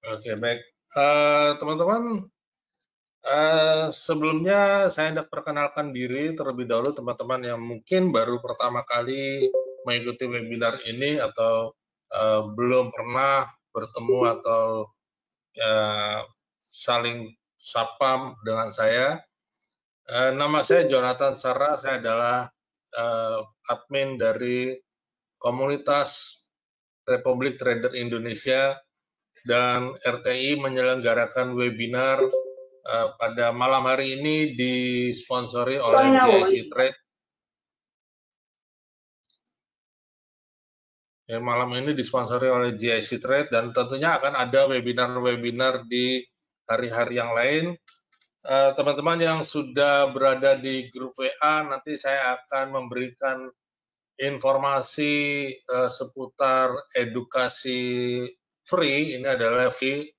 Oke, baik. Teman-teman, sebelumnya saya hendak perkenalkan diri terlebih dahulu teman-teman yang mungkin baru pertama kali mengikuti webinar ini atau belum pernah bertemu atau saling sapa dengan saya. Nama saya Jonathan Sarah, saya adalah admin dari komunitas Republik Trader Indonesia, dan RTI menyelenggarakan webinar pada malam hari ini disponsori oleh GIC Trade. Ya, malam ini disponsori oleh GIC Trade dan tentunya akan ada webinar-webinar di hari-hari yang lain. Teman-teman yang sudah berada di grup WA, nanti saya akan memberikan informasi seputar edukasi free. Ini adalah free,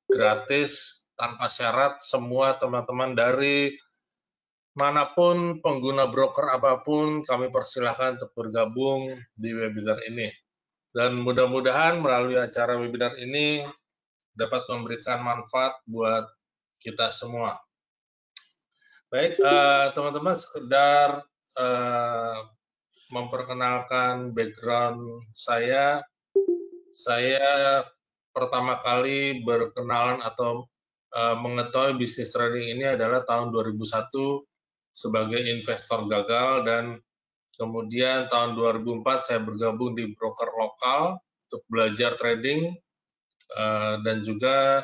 gratis, tanpa syarat. Semua teman-teman dari manapun, pengguna broker apapun, kami persilahkan untuk bergabung di webinar ini. Dan mudah-mudahan melalui acara webinar ini dapat memberikan manfaat buat kita semua. Baik, teman-teman, sekedar memperkenalkan background saya. Saya pertama kali berkenalan atau mengetahui bisnis trading ini adalah tahun 2001 sebagai investor gagal, dan kemudian tahun 2004 saya bergabung di broker lokal untuk belajar trading, dan juga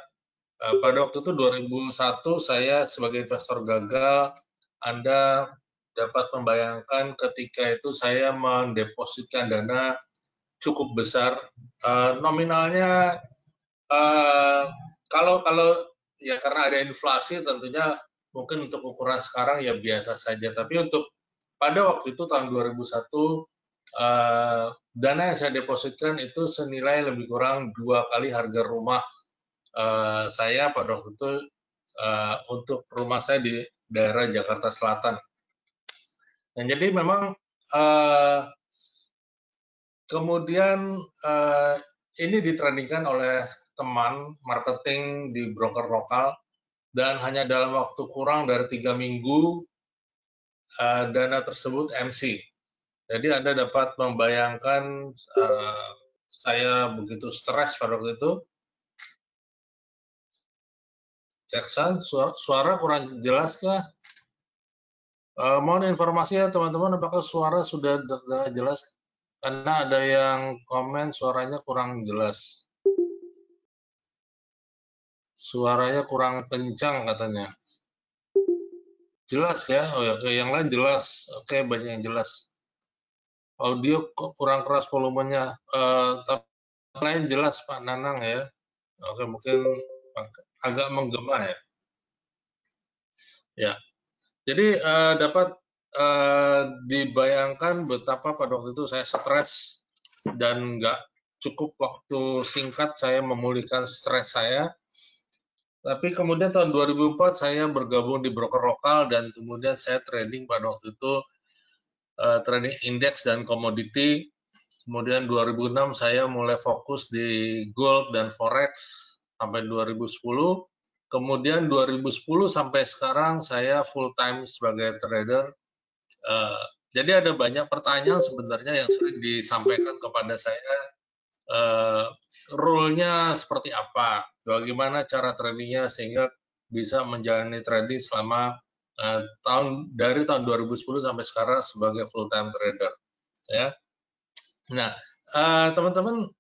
pada waktu itu 2001 saya sebagai investor gagal. Anda dapat membayangkan ketika itu saya mendepositkan dana cukup besar, nominalnya kalau ya karena ada inflasi tentunya mungkin untuk ukuran sekarang ya biasa saja, tapi untuk pada waktu itu tahun 2001 dana yang saya depositkan itu senilai lebih kurang 2 kali harga rumah saya pada waktu itu, untuk rumah saya di daerah Jakarta Selatan. Dan jadi memang kemudian ini ditradingkan oleh teman marketing di broker lokal, dan hanya dalam waktu kurang dari 3 minggu dana tersebut MC. Jadi Anda dapat membayangkan saya begitu stres pada waktu itu. Jackson, suara kurang jelas kah? Mohon informasi ya teman-teman, apakah suara sudah jelas? Karena ada yang komen suaranya kurang jelas. Suaranya kurang kencang katanya. Jelas ya? Oh ya, yang lain jelas. Oke, banyak yang jelas. Audio kok kurang keras volumenya. Tapi lain jelas Pak Nanang ya. Oke, mungkin agak menggema ya. Ya, jadi dapat dibayangkan betapa pada waktu itu saya stres dan nggak cukup waktu singkat saya memulihkan stres saya. Tapi kemudian tahun 2004 saya bergabung di broker lokal dan kemudian saya trading pada waktu itu trading indeks dan komoditi. Kemudian 2006 saya mulai fokus di gold dan forex sampai 2010. Kemudian 2010 sampai sekarang saya full time sebagai trader. Jadi ada banyak pertanyaan sebenarnya yang sering disampaikan kepada saya. Rule-nya seperti apa? Bagaimana cara tradingnya sehingga bisa menjalani trading selama dari tahun 2010 sampai sekarang sebagai full time trader. Ya. Nah, teman-teman,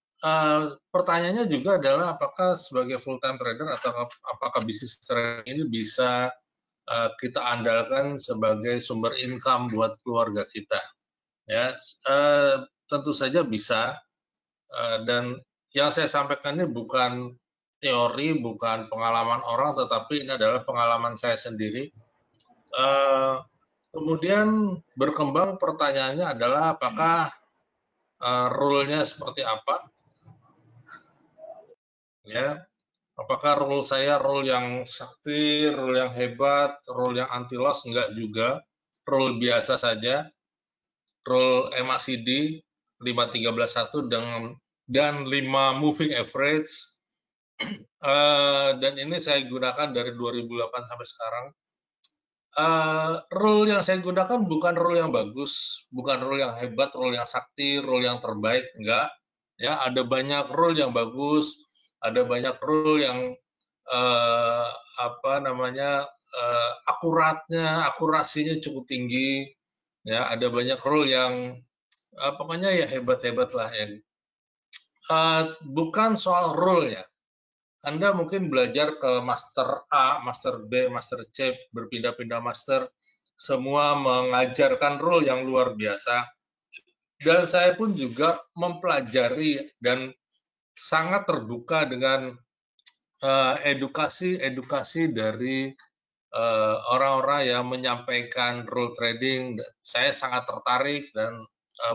pertanyaannya juga adalah apakah sebagai full time trader atau apakah bisnis trading ini bisa kita andalkan sebagai sumber income buat keluarga kita? Ya, tentu saja bisa. Dan yang saya sampaikan ini bukan teori, bukan pengalaman orang, tetapi ini adalah pengalaman saya sendiri. Kemudian berkembang pertanyaannya adalah apakah rule-nya seperti apa? Ya, apakah rule saya rule yang sakti, rule yang hebat, rule yang anti loss? Enggak juga. Rule biasa saja. Rule MACD 5311 dan 5 moving average. dan ini saya gunakan dari 2008 sampai sekarang. Rule yang saya gunakan bukan rule yang bagus, bukan rule yang hebat, rule yang sakti, rule yang terbaik, enggak. Ya, ada banyak rule yang bagus, ada banyak rule yang apa namanya akurasinya cukup tinggi. Ya, ada banyak rule yang pokoknya ya hebat-hebat lah ya. Bukan soal rule ya. Anda mungkin belajar ke master A, master B, master C, berpindah-pindah master, semua mengajarkan rule yang luar biasa. Dan saya pun juga mempelajari dan sangat terbuka dengan edukasi-edukasi dari orang-orang yang menyampaikan rule trading. Saya sangat tertarik dan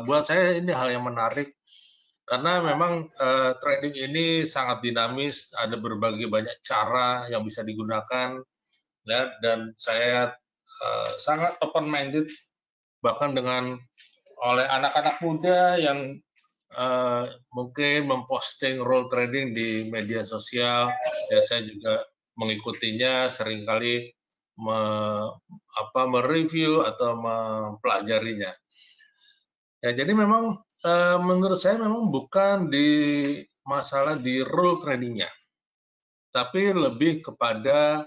buat saya ini hal yang menarik karena memang trading ini sangat dinamis, ada berbagai banyak cara yang bisa digunakan, ya, dan saya sangat open minded bahkan dengan oleh anak-anak muda yang mungkin memposting role trading di media sosial, ya saya juga mengikutinya, seringkali mereview atau mempelajarinya. Ya, jadi memang menurut saya memang bukan di masalah di rule tradingnya, tapi lebih kepada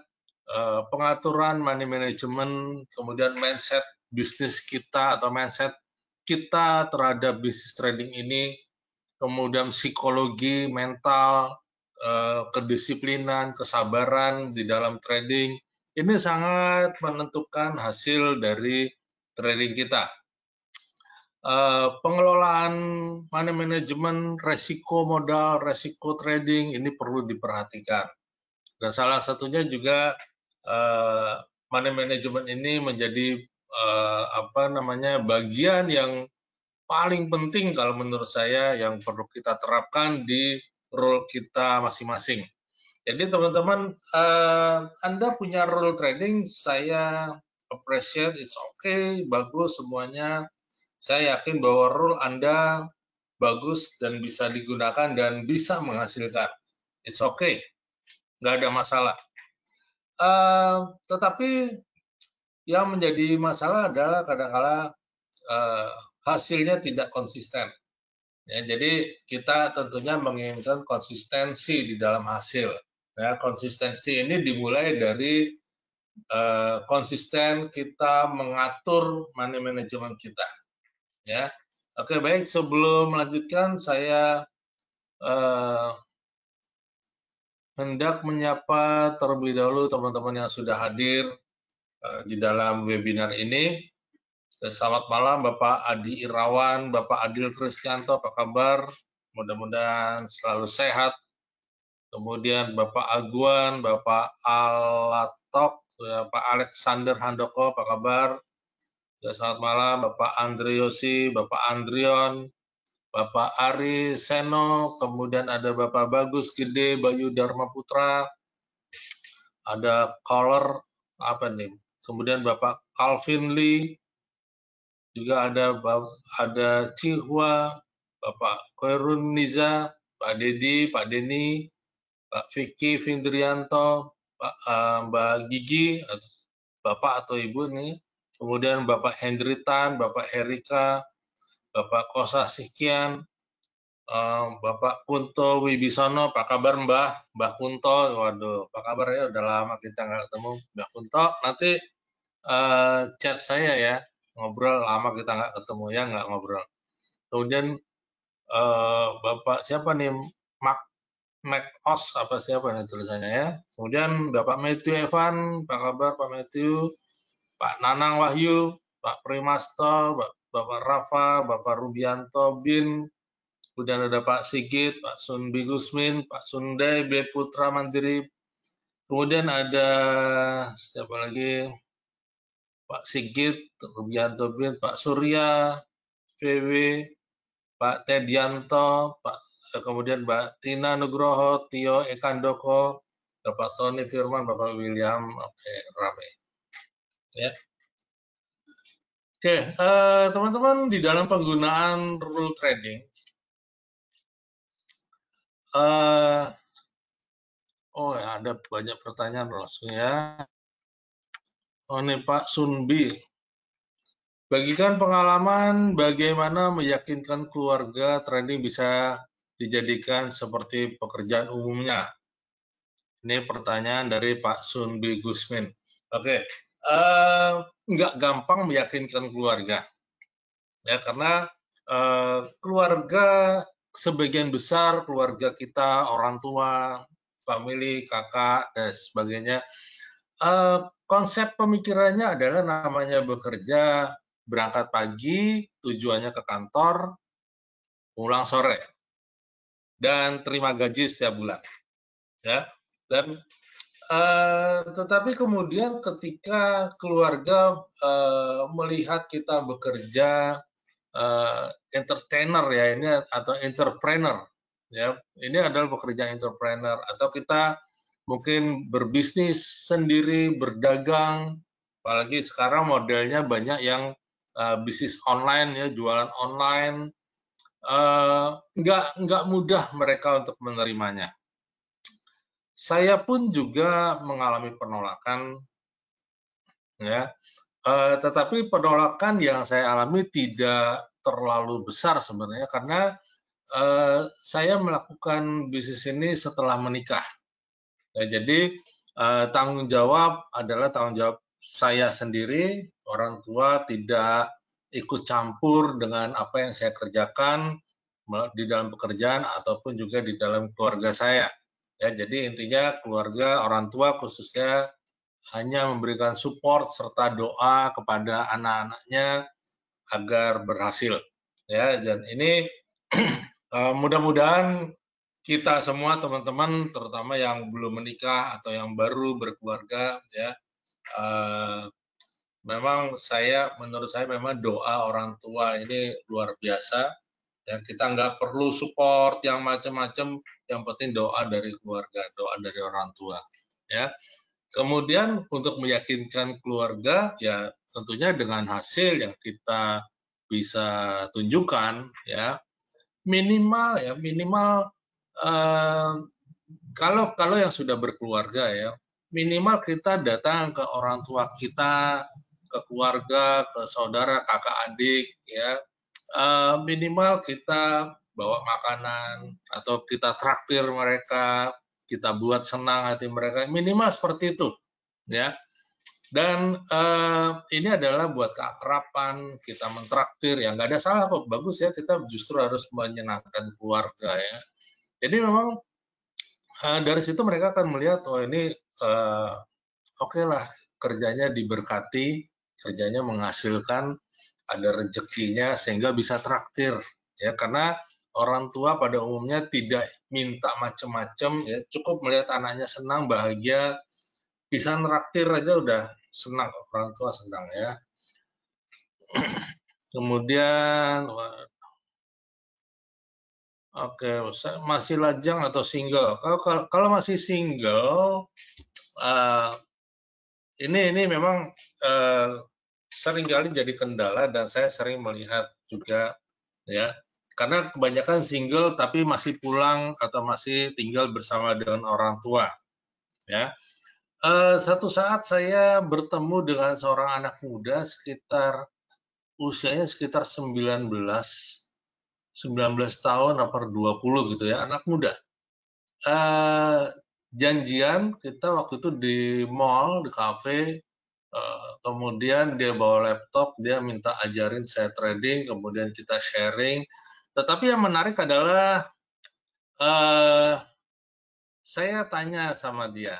pengaturan money management, kemudian mindset bisnis kita atau mindset kita terhadap bisnis trading ini, kemudian psikologi, mental, kedisiplinan, kesabaran di dalam trading, ini sangat menentukan hasil dari trading kita. Pengelolaan money management, resiko modal, resiko trading ini perlu diperhatikan. Dan salah satunya juga money management ini menjadi bagian yang paling penting kalau menurut saya yang perlu kita terapkan di role kita masing-masing. Jadi teman-teman, Anda punya role trading, saya appreciate, it's okay, bagus semuanya. Saya yakin bahwa rule Anda bagus dan bisa digunakan dan bisa menghasilkan. It's okay, nggak ada masalah. Tetapi yang menjadi masalah adalah kadang-kala hasilnya tidak konsisten. Ya, jadi kita tentunya menginginkan konsistensi di dalam hasil. Ya, konsistensi ini dimulai dari konsisten kita mengatur money management kita. Ya, oke baik. Sebelum melanjutkan, saya hendak menyapa terlebih dahulu teman-teman yang sudah hadir di dalam webinar ini. Selamat malam Bapak Adi Irawan, Bapak Adil Kristianto, apa kabar? Mudah-mudahan selalu sehat. Kemudian Bapak Aguan, Bapak Alatok, Pak Alexander Handoko, apa kabar? Selamat malam Bapak Andriosi, Bapak Andrion, Bapak Ari Seno, kemudian ada Bapak Bagus Gede, Bayu Dharma Putra, ada caller apa nih? Kemudian Bapak Calvin Lee, juga ada Cihua, Bapak Khairun Niza, Pak Dedi, Pak Deni, Pak Vicky Findrianto, Mbak Gigi, Bapak atau Ibu nih, kemudian Bapak Hendritan, Bapak Herika, Bapak Kosa Sikian, Bapak Kunto Wibisono, apa kabar Mbah Kunto? Waduh, apa kabar ya? Udah lama kita nggak ketemu, Mbah Kunto. Nanti chat saya ya, ngobrol lama kita nggak ketemu ya, nggak ngobrol. Kemudian Bapak siapa nih? Mac Os apa siapa nih tulisannya ya? Kemudian Bapak Matthew Evan, apa kabar Pak Matthew? Pak Nanang Wahyu, Pak Primasto, Bapak Rafa, Bapak Rubianto Bin, kemudian ada Pak Sigit, Pak Sunbi Gusmin, Pak Sundai B Putra Mandiri, kemudian ada siapa lagi? Pak Sigit, Rubianto Bin, Pak Surya, VW, Pak Tedianto, kemudian Mbak Tina Nugroho, Tio Ekandoko, Bapak Tony Firman, Bapak William, oke, rame. Ya. Oke, teman-teman, di dalam penggunaan rule trading, ada banyak pertanyaan langsung ya. Oh ini Pak Sunbi. Bagikan pengalaman bagaimana meyakinkan keluarga trading bisa dijadikan seperti pekerjaan umumnya. Ini pertanyaan dari Pak Sunbi Gusmin. Oke, nggak gampang meyakinkan keluarga, ya karena keluarga sebagian besar keluarga kita, orang tua, family, kakak dan sebagainya, konsep pemikirannya adalah namanya bekerja, berangkat pagi, tujuannya ke kantor, pulang sore, dan terima gaji setiap bulan, ya. Dan tetapi kemudian ketika keluarga melihat kita bekerja entertainer ya ini atau entrepreneur ya, ini adalah pekerjaan entrepreneur, atau kita mungkin berbisnis sendiri, berdagang, apalagi sekarang modelnya banyak yang bisnis online ya, jualan online, nggak mudah mereka untuk menerimanya. Saya pun juga mengalami penolakan, ya. Tetapi penolakan yang saya alami tidak terlalu besar sebenarnya karena saya melakukan bisnis ini setelah menikah. Ya, jadi tanggung jawab adalah tanggung jawab saya sendiri, orang tua tidak ikut campur dengan apa yang saya kerjakan di dalam pekerjaan ataupun juga di dalam keluarga saya. Ya, jadi intinya keluarga, orang tua khususnya hanya memberikan support serta doa kepada anak-anaknya agar berhasil. Ya, dan ini mudah-mudahan kita semua teman-teman, terutama yang belum menikah atau yang baru berkeluarga, ya, memang menurut saya memang doa orang tua ini luar biasa. Ya, kita nggak perlu support yang macam-macam, yang penting doa dari keluarga, doa dari orang tua. Ya, kemudian untuk meyakinkan keluarga, ya tentunya dengan hasil yang kita bisa tunjukkan, ya minimal kalau yang sudah berkeluarga ya, minimal kita datang ke orang tua kita, ke keluarga, ke saudara, kakak adik, ya minimal kita bawa makanan atau kita traktir mereka, kita buat senang hati mereka, minimal seperti itu, ya. Dan ini adalah buat keakraban, kita mentraktir, ya nggak ada salah kok, bagus ya, kita justru harus menyenangkan keluarga ya. Jadi memang dari situ mereka akan melihat, oh ini oke lah, kerjanya diberkati, kerjanya menghasilkan, ada rezekinya sehingga bisa traktir, ya karena orang tua pada umumnya tidak minta macam-macam, ya cukup melihat anaknya senang, bahagia, bisa nraktir aja udah senang, orang tua senang ya. Kemudian oke, masih lajang atau single? Kalau masih single, ini memang seringkali jadi kendala dan saya sering melihat juga ya, karena kebanyakan single tapi masih pulang atau masih tinggal bersama dengan orang tua ya. Satu saat saya bertemu dengan seorang anak muda usianya sekitar 19 tahun atau 20 gitu ya, anak muda. Janjian kita waktu itu di mall, di kafe, kemudian dia bawa laptop, dia minta ajarin saya trading, kemudian kita sharing. Tetapi yang menarik adalah saya tanya sama dia,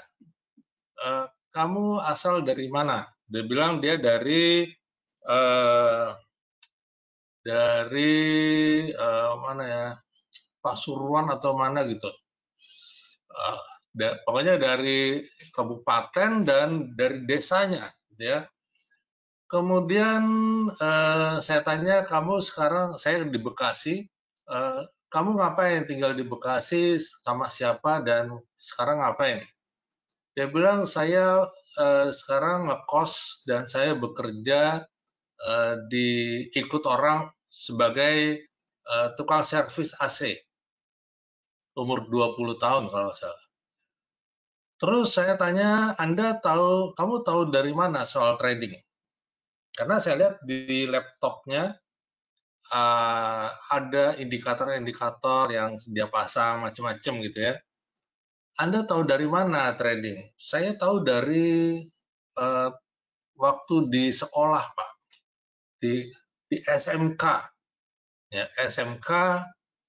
kamu asal dari mana? Dia bilang dia dari mana ya, Pasuruan atau mana gitu. Pokoknya dari kabupaten dan dari desanya, ya. Kemudian saya tanya, kamu sekarang, saya di Bekasi, kamu ngapain tinggal di Bekasi, sama siapa, dan sekarang ngapain? Dia bilang, saya sekarang ngekos dan saya bekerja ikut orang sebagai tukang servis AC. Umur 20 tahun kalau nggak salah. Terus saya tanya, kamu tahu dari mana soal trading? Karena saya lihat di laptopnya ada indikator-indikator yang dia pasang macam-macam gitu ya. Anda tahu dari mana trading? Saya tahu dari eh, waktu di sekolah, Pak, di SMK. Ya, SMK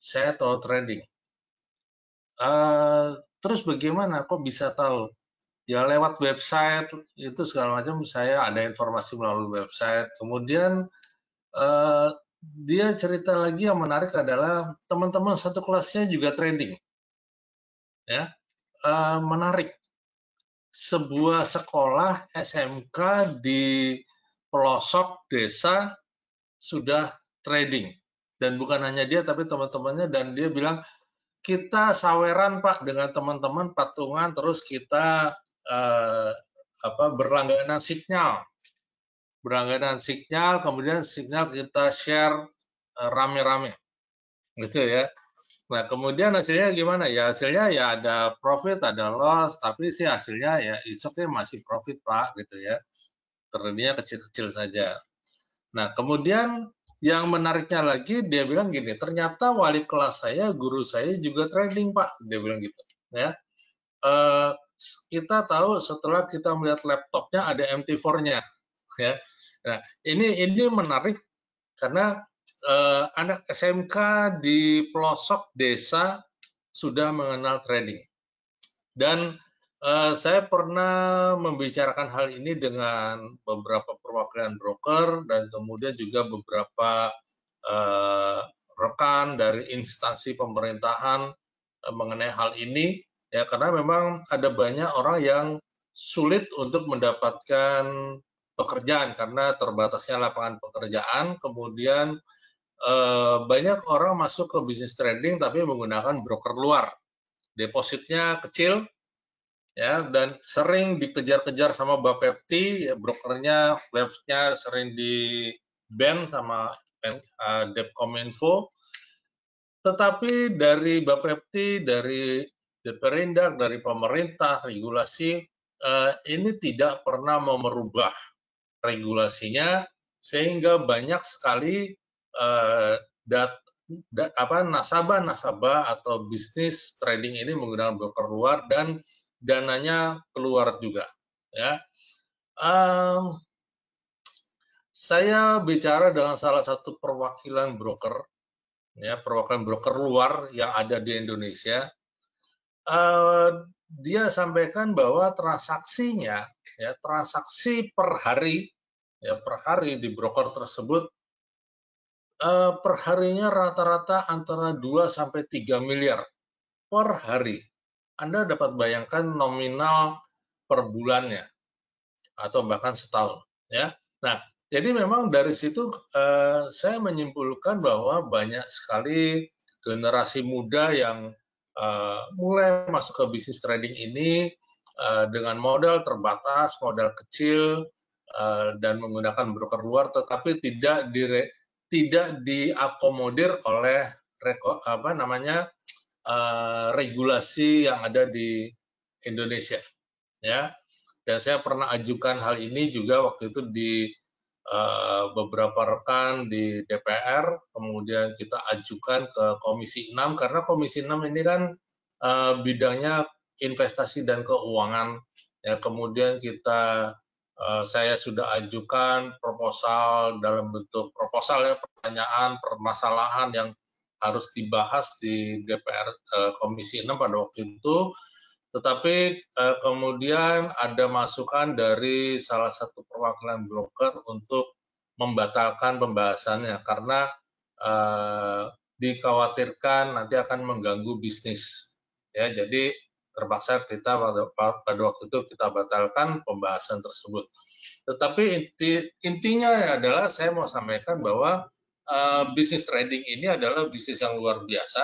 saya tahu trading. Terus bagaimana kok bisa tahu? Ya lewat website itu segala macam saya ada informasi melalui website. Kemudian eh, dia cerita lagi yang menarik adalah teman-teman satu kelasnya juga trading, ya. Menarik. Sebuah sekolah SMK di pelosok desa sudah trading, dan bukan hanya dia tapi teman-temannya, dan dia bilang kita saweran Pak dengan teman-teman patungan, terus kita eh, berlangganan sinyal, kemudian sinyal kita share rame-rame gitu ya. Nah, kemudian hasilnya gimana? Ya hasilnya ya ada profit, ada loss, tapi sih hasilnya ya isoknya masih profit Pak gitu ya. Terlebihnya kecil-kecil saja. Nah, kemudian yang menariknya lagi dia bilang gini, ternyata wali kelas saya, guru saya juga trading Pak, dia bilang gitu. Ya, eh, kita tahu setelah kita melihat laptopnya ada MT4-nya, ya. Nah, ini menarik karena anak SMK di pelosok desa sudah mengenal trading. Dan saya pernah membicarakan hal ini dengan beberapa perwakilan broker dan kemudian juga beberapa eh, rekan dari instansi pemerintahan mengenai hal ini, ya, karena memang ada banyak orang yang sulit untuk mendapatkan pekerjaan karena terbatasnya lapangan pekerjaan. Kemudian banyak orang masuk ke bisnis trading tapi menggunakan broker luar, depositnya kecil, ya, dan sering dikejar-kejar sama Bapepti, ya, brokernya, webnya sering di ban sama Depkominfo. Tetapi dari Bapepti, dari Deperindak, dari pemerintah, regulasi ini tidak pernah mau merubah regulasinya, sehingga banyak sekali nasabah-nasabah atau bisnis trading ini menggunakan broker luar dan dananya keluar juga. Ya, saya bicara dengan salah satu perwakilan broker, ya, perwakilan broker luar yang ada di Indonesia. Dia sampaikan bahwa transaksinya, ya, transaksi per hari, ya, per hari di broker tersebut perharinya rata-rata antara 2 sampai 3 miliar per hari. Anda dapat bayangkan nominal per bulannya atau bahkan setahun, ya. Nah, jadi memang dari situ saya menyimpulkan bahwa banyak sekali generasi muda yang mulai masuk ke bisnis trading ini dengan modal terbatas, modal kecil, dan menggunakan broker luar, tetapi tidak diakomodir oleh regulasi yang ada di Indonesia, ya. Dan saya pernah ajukan hal ini juga waktu itu di beberapa rekan di DPR, kemudian kita ajukan ke Komisi 6 karena Komisi 6 ini kan bidangnya investasi dan keuangan, ya. Kemudian saya sudah ajukan proposal dalam bentuk proposal, ya, pertanyaan, permasalahan yang harus dibahas di DPR Komisi 6 pada waktu itu, tetapi kemudian ada masukan dari salah satu perwakilan broker untuk membatalkan pembahasannya karena dikhawatirkan nanti akan mengganggu bisnis. Ya, jadi terpaksa kita pada waktu itu kita batalkan pembahasan tersebut. Tetapi intinya adalah saya mau sampaikan bahwa bisnis trading ini adalah bisnis yang luar biasa,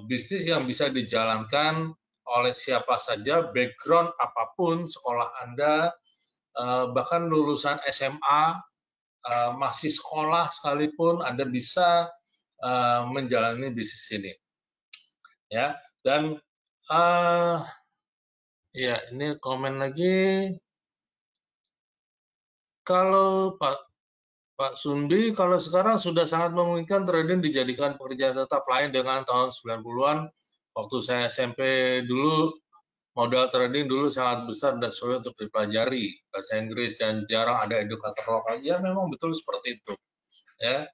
bisnis yang bisa dijalankan oleh siapa saja, background apapun, sekolah Anda, bahkan lulusan SMA, masih sekolah sekalipun, Anda bisa menjalani bisnis ini. Ya, dan Ya, ini komen lagi. Kalau Pak Sundi, kalau sekarang sudah sangat memungkinkan trading dijadikan pekerjaan tetap lain dengan tahun 90-an. Waktu saya SMP dulu, modal trading dulu sangat besar dan sulit untuk dipelajari. Bahasa Inggris dan jarang ada edukator lokal. Ya, memang betul seperti itu. Ya,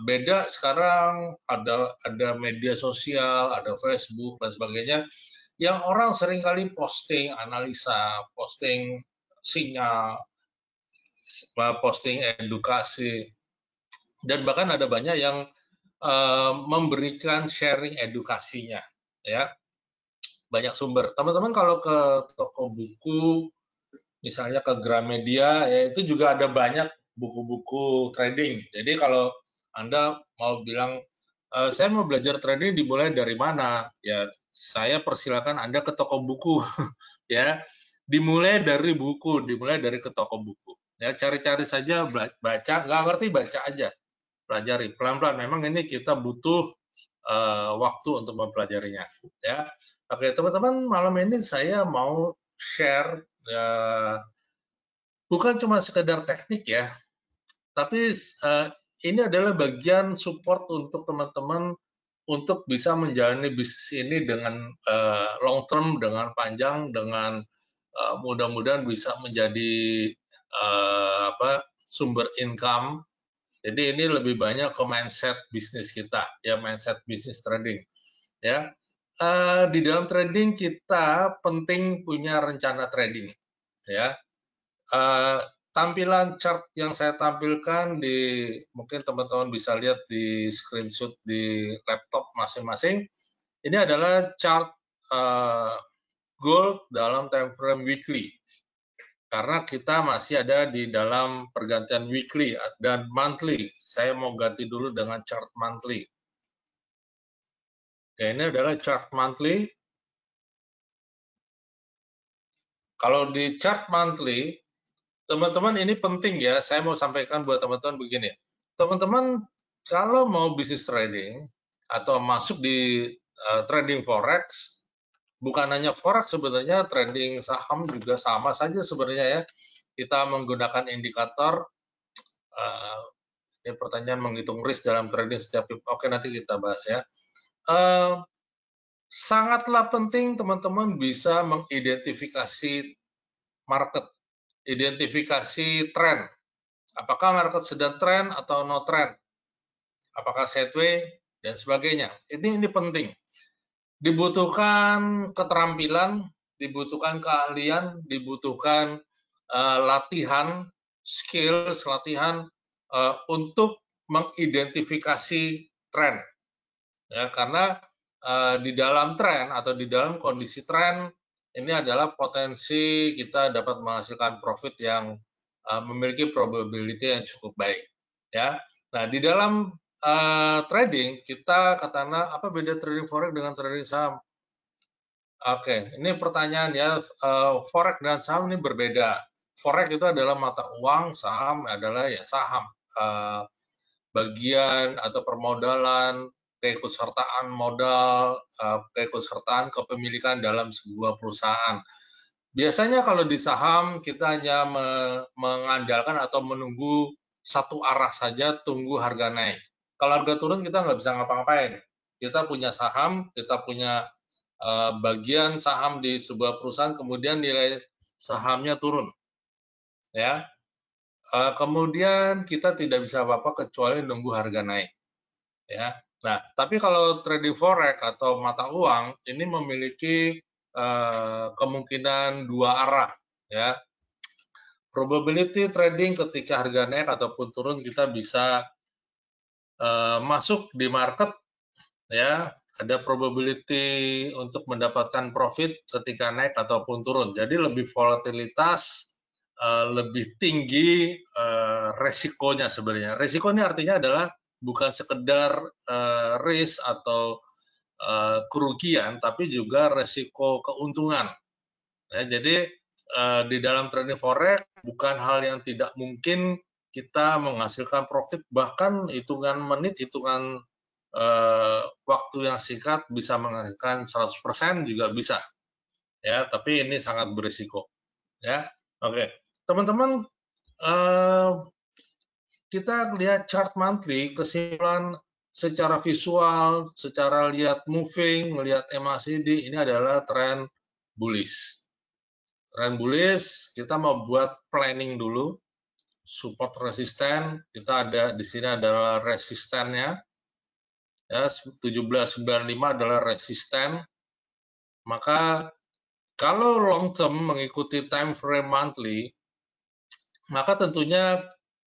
beda sekarang ada media sosial, ada Facebook dan sebagainya, yang orang seringkali posting analisa, posting sinyal, posting edukasi, dan bahkan ada banyak yang memberikan sharing edukasinya, ya, banyak sumber. Teman-teman kalau ke toko buku, misalnya ke Gramedia, ya itu juga ada banyak buku-buku trading. Jadi kalau Anda mau bilang, saya mau belajar trading dimulai dari mana? Ya, saya persilakan Anda ke toko buku, ya. Dimulai dari buku, dimulai dari ke toko buku. Ya, cari-cari saja, baca, nggak ngerti baca aja, pelajari pelan-pelan. Memang ini kita butuh waktu untuk mempelajarinya. Ya, oke teman-teman, malam ini saya mau share bukan cuma sekedar teknik ya, tapi ini adalah bagian support untuk teman-teman untuk bisa menjalani bisnis ini dengan long term, dengan panjang, dengan mudah-mudahan bisa menjadi sumber income. Jadi ini lebih banyak ke mindset bisnis kita, ya mindset bisnis trading. Ya, di dalam trading kita penting punya rencana trading. Ya, tampilan chart yang saya tampilkan mungkin teman-teman bisa lihat di screenshot di laptop masing-masing. Ini adalah chart gold dalam time frame weekly. Karena kita masih ada di dalam pergantian weekly dan monthly. Saya mau ganti dulu dengan chart monthly. Oke, ini adalah chart monthly. Kalau di chart monthly, teman-teman ini penting ya, saya mau sampaikan buat teman-teman begini. Teman-teman kalau mau bisnis trading atau masuk di trading forex, bukan hanya forex sebenarnya, trading saham juga sama saja sebenarnya ya. Kita menggunakan indikator, ini pertanyaan menghitung risk dalam trading setiap, oke nanti kita bahas ya. Sangatlah penting teman-teman bisa mengidentifikasi market, identifikasi tren. Apakah market sedang tren atau no trend? Apakah sideways dan sebagainya. Ini penting. Dibutuhkan keterampilan, dibutuhkan keahlian, dibutuhkan latihan, skills, latihan untuk mengidentifikasi tren. Ya, karena di dalam tren atau di dalam kondisi tren ini adalah potensi kita dapat menghasilkan profit yang memiliki probability yang cukup baik. Ya, nah di dalam trading kita katakanlah apa beda trading forex dengan trading saham? Oke, ini pertanyaan ya. Forex dan saham ini berbeda. Forex itu adalah mata uang, saham adalah ya saham. Bagian atau permodalan, keikutsertaan modal, keikutsertaan kepemilikan dalam sebuah perusahaan. Biasanya kalau di saham kita hanya mengandalkan atau menunggu satu arah saja, tunggu harga naik. Kalau harga turun kita nggak bisa ngapa-ngapain. Kita punya saham, kita punya bagian saham di sebuah perusahaan, kemudian nilai sahamnya turun. Ya, kemudian kita tidak bisa apa-apa kecuali nunggu harga naik. Ya, nah tapi kalau trading forex atau mata uang ini memiliki kemungkinan dua arah. Ya, probability trading ketika harga naik ataupun turun kita bisa masuk di market, ya ada probability untuk mendapatkan profit ketika naik ataupun turun. Jadi lebih volatilitas, lebih tinggi resikonya sebenarnya. Resiko ini artinya adalah bukan sekedar risk atau kerugian, tapi juga resiko keuntungan. Ya, jadi di dalam trading forex bukan hal yang tidak mungkin kita menghasilkan profit, bahkan hitungan menit, hitungan waktu yang singkat bisa menghasilkan 100% juga bisa. ya, tapi ini sangat berisiko, ya. Oke, teman-teman, kita lihat chart monthly, kesimpulan secara visual, secara lihat moving, melihat MACD, ini adalah tren bullish. Tren bullish, kita mau buat planning dulu, support resisten, kita ada di sini adalah resistennya, ya 1795 adalah resisten. Maka kalau long term mengikuti time frame monthly, maka tentunya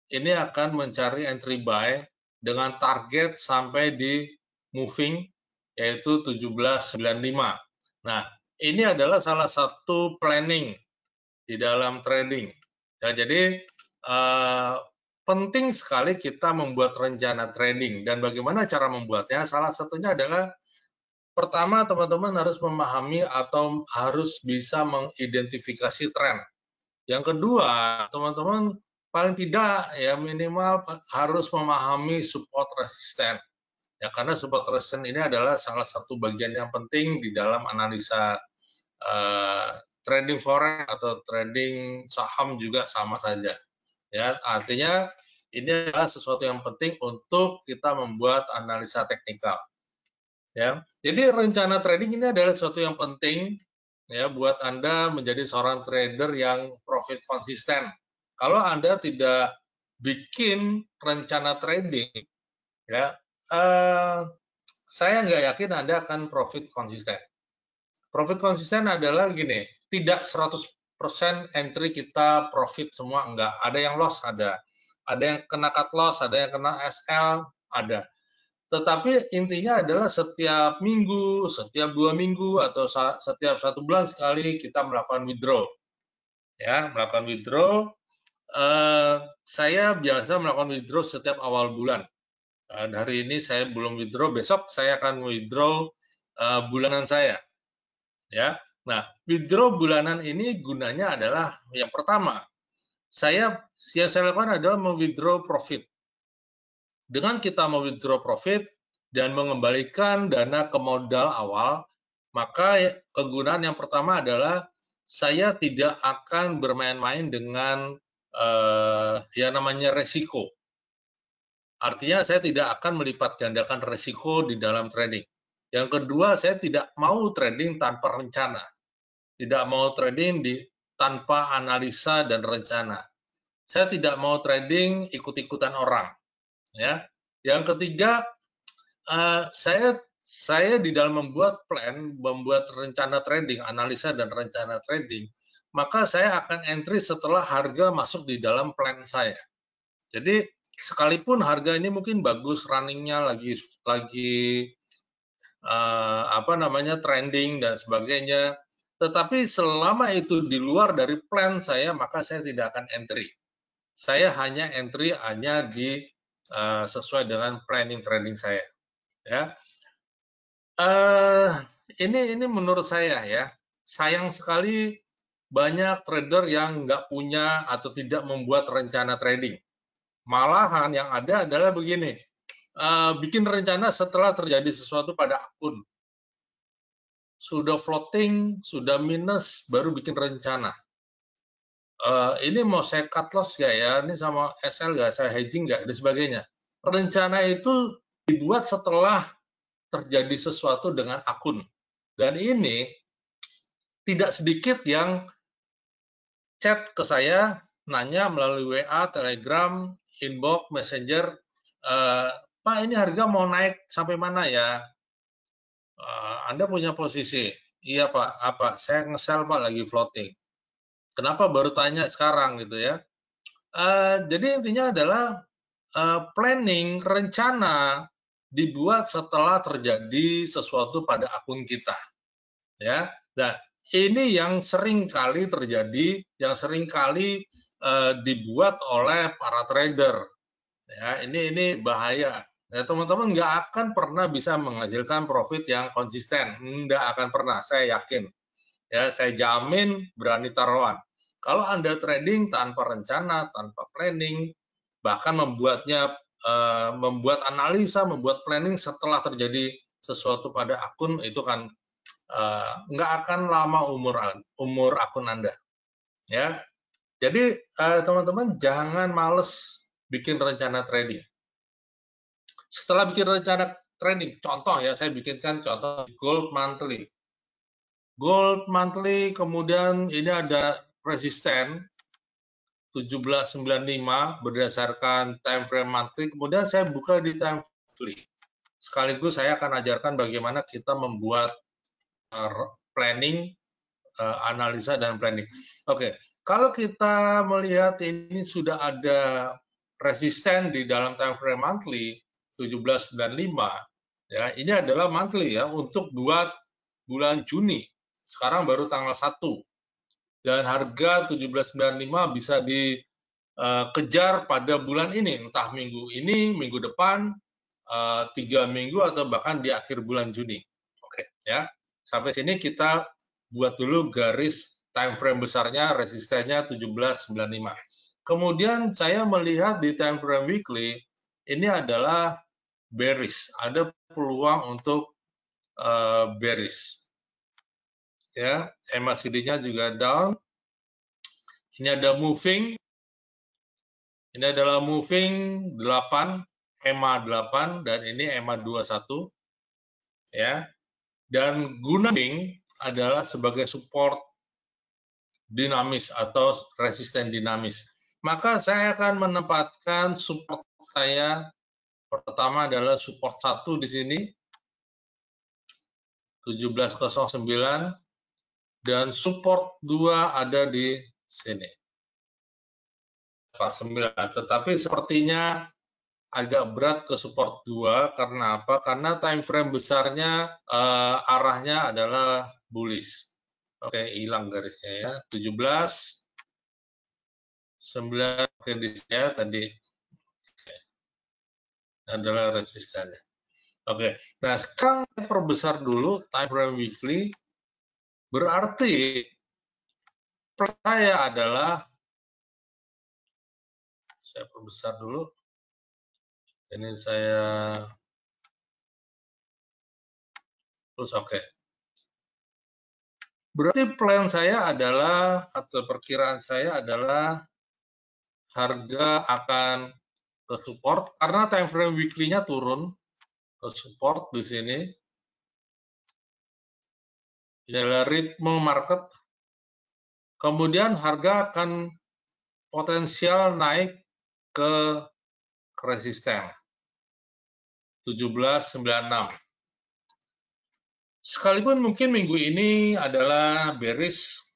ini akan mencari entry buy dengan target sampai di moving yaitu 1795. Nah, ini adalah salah satu planning di dalam trading. Ya, jadi penting sekali kita membuat rencana trading, dan bagaimana cara membuatnya? Salah satunya adalah pertama, teman-teman harus memahami atau harus bisa mengidentifikasi tren. Yang kedua, teman-teman paling tidak ya minimal harus memahami support resisten. Ya, karena support resisten ini adalah salah satu bagian yang penting di dalam analisa trading forex atau trading saham juga sama saja. Ya, artinya ini adalah sesuatu yang penting untuk kita membuat analisa teknikal. Ya, jadi rencana trading ini adalah sesuatu yang penting ya buat Anda menjadi seorang trader yang profit konsisten. Kalau Anda tidak bikin rencana trading, ya saya nggak yakin Anda akan profit konsisten. Profit konsisten adalah gini, tidak 100% entry kita profit semua, enggak. Ada yang loss, ada. Ada yang kena cut loss, ada yang kena SL, ada. Tetapi intinya adalah setiap minggu, setiap 2 minggu, atau setiap 1 bulan sekali kita melakukan withdraw. Ya, melakukan withdraw. Saya biasa melakukan withdraw setiap awal bulan. Hari ini saya belum withdraw, besok saya akan withdraw bulanan saya. Ya, nah withdraw bulanan ini gunanya adalah yang pertama, yang saya lakukan adalah mewithdraw profit. Dengan kita mewithdraw profit dan mengembalikan dana ke modal awal, maka kegunaan yang pertama adalah saya tidak akan bermain-main dengan yang namanya resiko. Artinya saya tidak akan melipat gandakan resiko di dalam trading. Yang kedua, saya tidak mau trading tanpa rencana. Tidak mau trading tanpa analisa dan rencana. Saya tidak mau trading ikut-ikutan orang. Ya. Yang ketiga, saya di dalam membuat plan, membuat rencana trading, analisa dan rencana trading, maka saya akan entry setelah harga masuk di dalam plan saya. Jadi sekalipun harga ini mungkin bagus, runningnya lagi trending dan sebagainya, tetapi selama itu di luar dari plan saya, maka saya tidak akan entry. Saya hanya entry sesuai dengan planning trading saya. Ya, ini menurut saya ya, sayang sekali banyak trader yang nggak punya atau tidak membuat rencana trading. Malahan yang ada adalah begini, bikin rencana setelah terjadi sesuatu pada akun. Sudah floating, sudah minus, baru bikin rencana. Ini mau saya cut loss nggak ya, ini sama SL nggak, saya hedging nggak, dan sebagainya. Rencana itu dibuat setelah terjadi sesuatu dengan akun. Dan ini tidak sedikit yang chat ke saya, nanya melalui WA, Telegram, inbox, Messenger, Pak ini harga mau naik sampai mana ya? Anda punya posisi? Iya Pak, apa? Saya nge-sell Pak lagi floating. Kenapa baru tanya sekarang gitu ya? Jadi intinya adalah planning, rencana dibuat setelah terjadi sesuatu pada akun kita. Ya, nah ini yang sering kali terjadi, yang sering kali dibuat oleh para trader. Ya, ini bahaya. Ya, teman-teman nggak akan pernah bisa menghasilkan profit yang konsisten, nggak akan pernah, saya yakin. Ya, saya jamin, berani taruhan. Kalau Anda trading tanpa rencana, tanpa planning, bahkan membuat analisa, membuat planning setelah terjadi sesuatu pada akun, itu kan nggak akan lama umur akun Anda. Ya, jadi teman-teman jangan males bikin rencana trading. Setelah bikin rencana trading, contoh ya, saya bikinkan contoh gold monthly. Gold monthly, kemudian ini ada resisten 1795 berdasarkan time frame monthly, kemudian saya buka di time weekly. Sekaligus saya akan ajarkan bagaimana kita membuat planning, analisa dan planning. Oke, kalau kita melihat ini sudah ada resisten di dalam time frame monthly 1795, ya ini adalah monthly ya untuk 2 bulan Juni. Sekarang baru tanggal 1. Dan harga 1795 bisa dikejar pada bulan ini, entah minggu ini, minggu depan, 3 minggu atau bahkan di akhir bulan Juni. Oke, ya. Sampai sini kita buat dulu garis time frame besarnya, resistennya 1795. Kemudian saya melihat di time frame weekly ini adalah bearish, ada peluang untuk bearish. Ya, MACD-nya juga down. Ini ada moving. Ini adalah moving 8, EMA 8 dan ini EMA 21. Ya. Dan gunning adalah sebagai support dinamis atau resisten dinamis. Maka saya akan menempatkan support saya pertama adalah support 1 di sini 1709 dan support 2 ada di sini 49. Tetapi sepertinya agak berat ke support 2 karena apa? Karena time frame besarnya arahnya adalah bullish. Oke, hilang garisnya ya. 17 9 oke di saya tadi adalah resistennya. Oke. Nah, sekarang saya perbesar dulu time frame weekly. Berarti saya adalah saya perbesar dulu. Ini saya terus oke. Berarti plan saya adalah atau perkiraan saya adalah harga akan ke support karena time frame weekly-nya turun ke support di sini. Ini adalah ritme market. Kemudian harga akan potensial naik ke resisten 1796. Sekalipun mungkin minggu ini adalah bearish,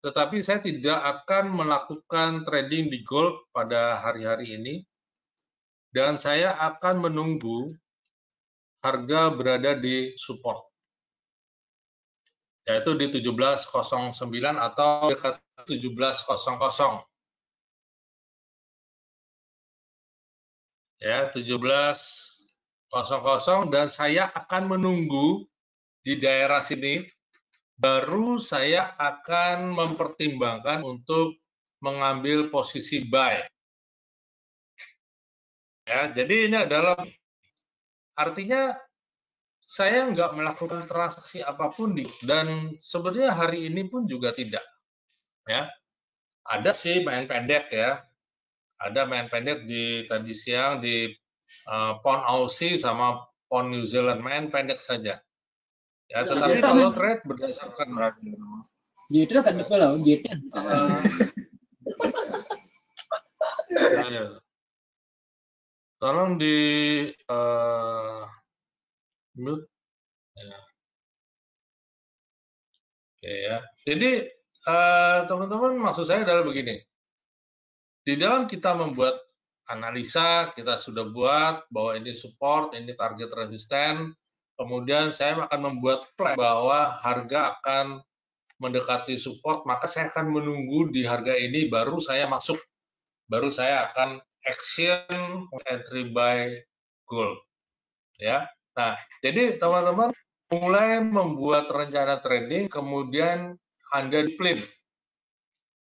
tetapi saya tidak akan melakukan trading di gold pada hari-hari ini. Dan saya akan menunggu harga berada di support, yaitu di 1709 atau dekat 1700. Ya, 1700 dan saya akan menunggu di daerah sini, baru saya akan mempertimbangkan untuk mengambil posisi buy. Ya, jadi ini adalah artinya saya nggak melakukan transaksi apapun dan sebenarnya hari ini pun juga tidak. Ya, ada sih main pendek ya, ada main pendek di tadi siang di pound Aussie sama pound New Zealand, main pendek saja. Ya, tetapi kalau trade berdasarkan gitu kan kalau gitu. Tolong di mute. Ya. Oke ya. Jadi teman-teman, maksud saya adalah begini. Di dalam kita membuat analisa, kita sudah buat bahwa ini support, ini target resisten. Kemudian saya akan membuat plan bahwa harga akan mendekati support, maka saya akan menunggu di harga ini baru saya masuk. Baru saya akan action entry buy gold. Ya. Nah, jadi teman-teman mulai membuat rencana trading, kemudian Anda disiplin.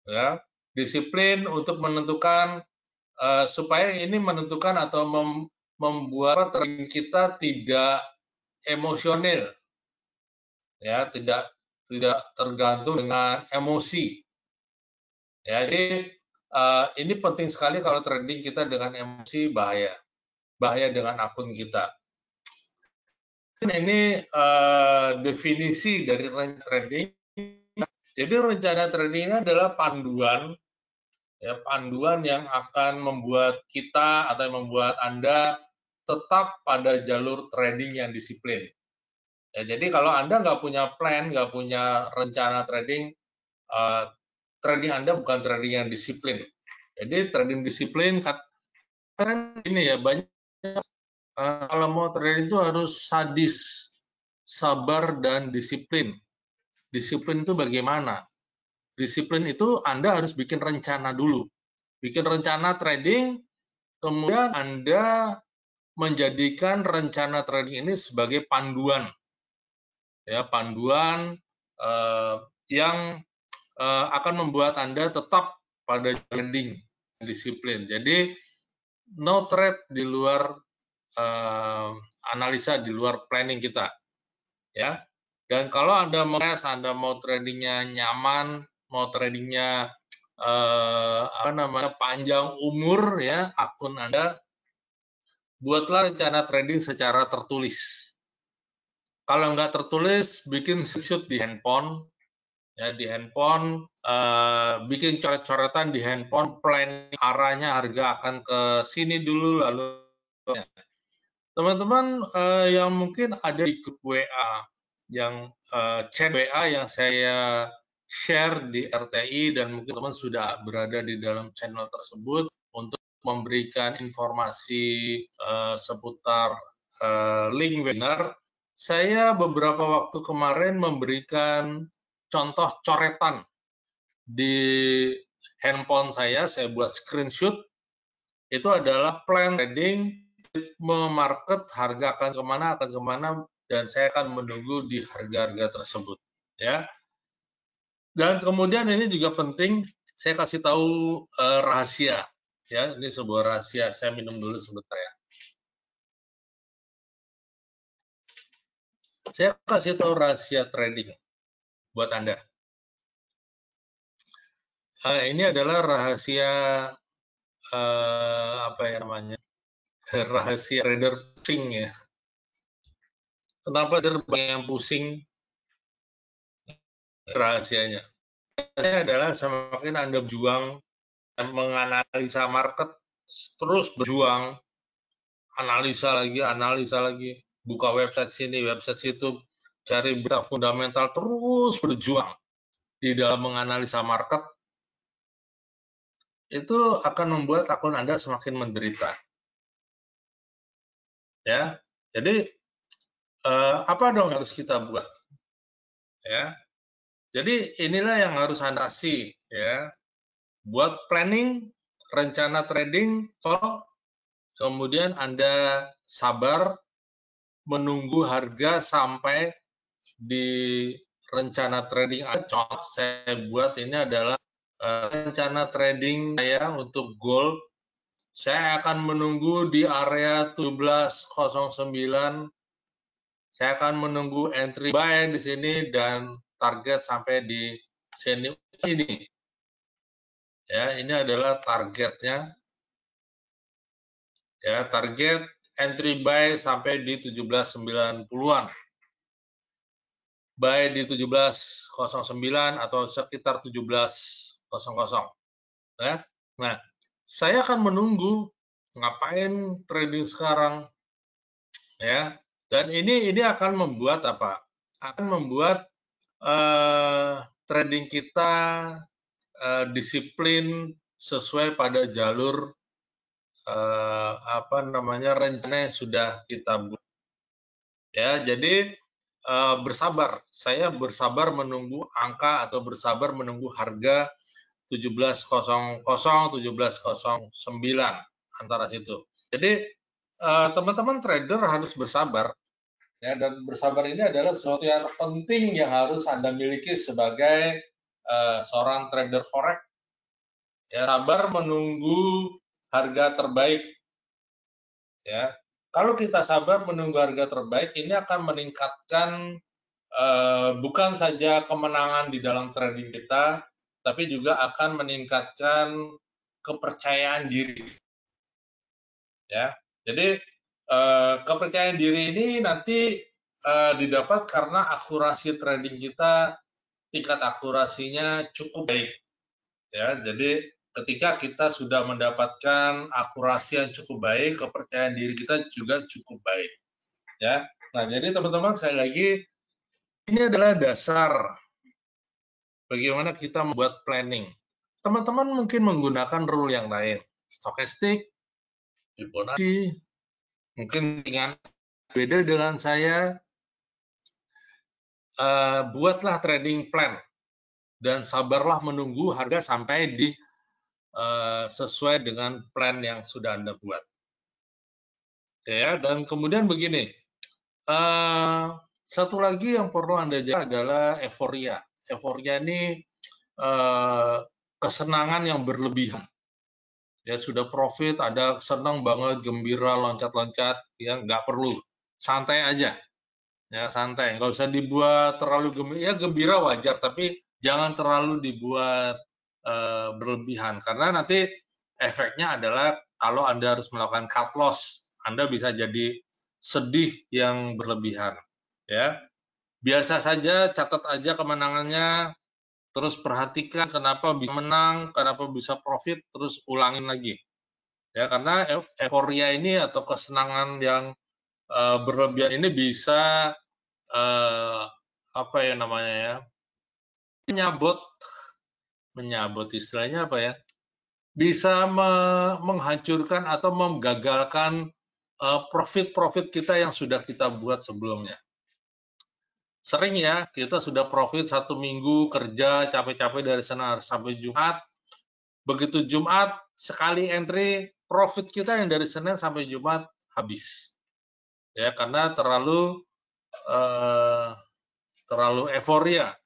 Ya, disiplin untuk menentukan supaya ini menentukan atau membuat trading kita tidak emosional. ya, tidak tergantung dengan emosi. Ya, jadi ini penting sekali kalau trading kita dengan emosi bahaya dengan akun kita. Ini definisi dari rencana trading. Jadi rencana trading ini adalah panduan, ya, panduan yang akan membuat kita atau membuat Anda tetap pada jalur trading yang disiplin. Ya, jadi kalau Anda nggak punya plan, nggak punya rencana trading, trading Anda bukan trading yang disiplin. Jadi trading disiplin kan ini ya, banyak kalau mau trading itu harus sadis, sabar, dan disiplin. Disiplin itu bagaimana? Disiplin itu Anda harus bikin rencana dulu. Bikin rencana trading, kemudian Anda menjadikan rencana trading ini sebagai panduan. Ya, panduan yang akan membuat Anda tetap pada trading disiplin. Jadi no trade di luar analisa, di luar planning kita, ya. Dan kalau Anda mau tradingnya nyaman, mau tradingnya panjang umur, ya, akun Anda, buatlah rencana trading secara tertulis. Kalau nggak tertulis, bikin screenshot di handphone, ya, di handphone, bikin coret-coretan di handphone, plan arahnya harga akan ke sini dulu, lalu teman-teman yang mungkin ada di grup WA, yang chat WA yang saya share di RTI, dan mungkin teman sudah berada di dalam channel tersebut untuk memberikan informasi seputar link webinar. Saya beberapa waktu kemarin memberikan contoh coretan di handphone saya buat screenshot. Itu adalah plan trading, memarket, harga akan kemana, dan saya akan menunggu di harga-harga tersebut, ya. Dan kemudian ini juga penting, saya kasih tahu rahasia, ya. Ini sebuah rahasia. Saya minum dulu sebentar, ya. Saya kasih tahu rahasia trading buat Anda. Ini adalah rahasia rahasia trader pusing, ya. Kenapa trader banyak yang pusing? Rahasianya adalah semakin Anda berjuang menganalisa market, terus berjuang, analisa lagi, buka website sini, website situ, cari berita fundamental, terus berjuang di dalam menganalisa market, itu akan membuat akun Anda semakin menderita. Ya, jadi apa dong harus kita buat? Ya, jadi inilah yang harus Anda kasih, ya. Buat planning, rencana trading, kemudian Anda sabar menunggu harga sampai di rencana trading. Contoh saya buat ini adalah rencana trading saya untuk gold. Saya akan menunggu di area 1709. Saya akan menunggu entry buy di sini dan target sampai di sini. Ini, ya, ini adalah targetnya. Ya, target entry buy sampai di 1790-an. Buy di 1709 atau sekitar 1700. Ya. Nah, saya akan menunggu, ngapain trading sekarang, ya. Dan ini akan membuat apa? Akan membuat trading kita disiplin sesuai pada jalur rencana yang sudah kita buat. Ya, jadi bersabar. Saya bersabar menunggu angka atau bersabar menunggu harga 1700, 1709 antara situ. Jadi teman-teman trader harus bersabar, ya, dan bersabar ini adalah sesuatu yang penting yang harus Anda miliki sebagai seorang trader forex. Ya, sabar menunggu harga terbaik. Ya, kalau kita sabar menunggu harga terbaik, ini akan meningkatkan bukan saja kemenangan di dalam trading kita, tapi juga akan meningkatkan kepercayaan diri. Ya, jadi kepercayaan diri ini nanti didapat karena akurasi trading kita, tingkat akurasinya cukup baik. Ya, jadi ketika kita sudah mendapatkan akurasi yang cukup baik, kepercayaan diri kita juga cukup baik. Ya, nah jadi teman-teman sekali lagi ini adalah dasar bagaimana kita membuat planning. Teman-teman mungkin menggunakan rule yang lain, stokastik, Fibonacci, mungkin dengan beda dengan saya, buatlah trading plan dan sabarlah menunggu harga sampai di sesuai dengan plan yang sudah Anda buat. Ya, dan kemudian begini, satu lagi yang perlu Anda jaga adalah euforia. Euforia ini kesenangan yang berlebihan. Ya sudah profit, ada senang banget, gembira, loncat-loncat, ya nggak perlu, santai aja, ya santai, nggak usah dibuat terlalu gembira. Ya gembira wajar, tapi jangan terlalu dibuat berlebihan, karena nanti efeknya adalah kalau Anda harus melakukan cut loss, Anda bisa jadi sedih yang berlebihan. Ya, biasa saja, catat aja kemenangannya, terus perhatikan kenapa bisa menang, kenapa bisa profit, terus ulangin lagi. Ya, karena euforia ini atau kesenangan yang berlebihan ini bisa apa ya namanya ya, menyabot istilahnya apa ya, bisa menghancurkan atau menggagalkan profit-profit kita yang sudah kita buat sebelumnya. Sering ya, kita sudah profit 1 minggu kerja capek-capek dari Senin sampai Jumat. Begitu Jumat, sekali entry, profit kita yang dari Senin sampai Jumat habis. Ya, karena terlalu euforia.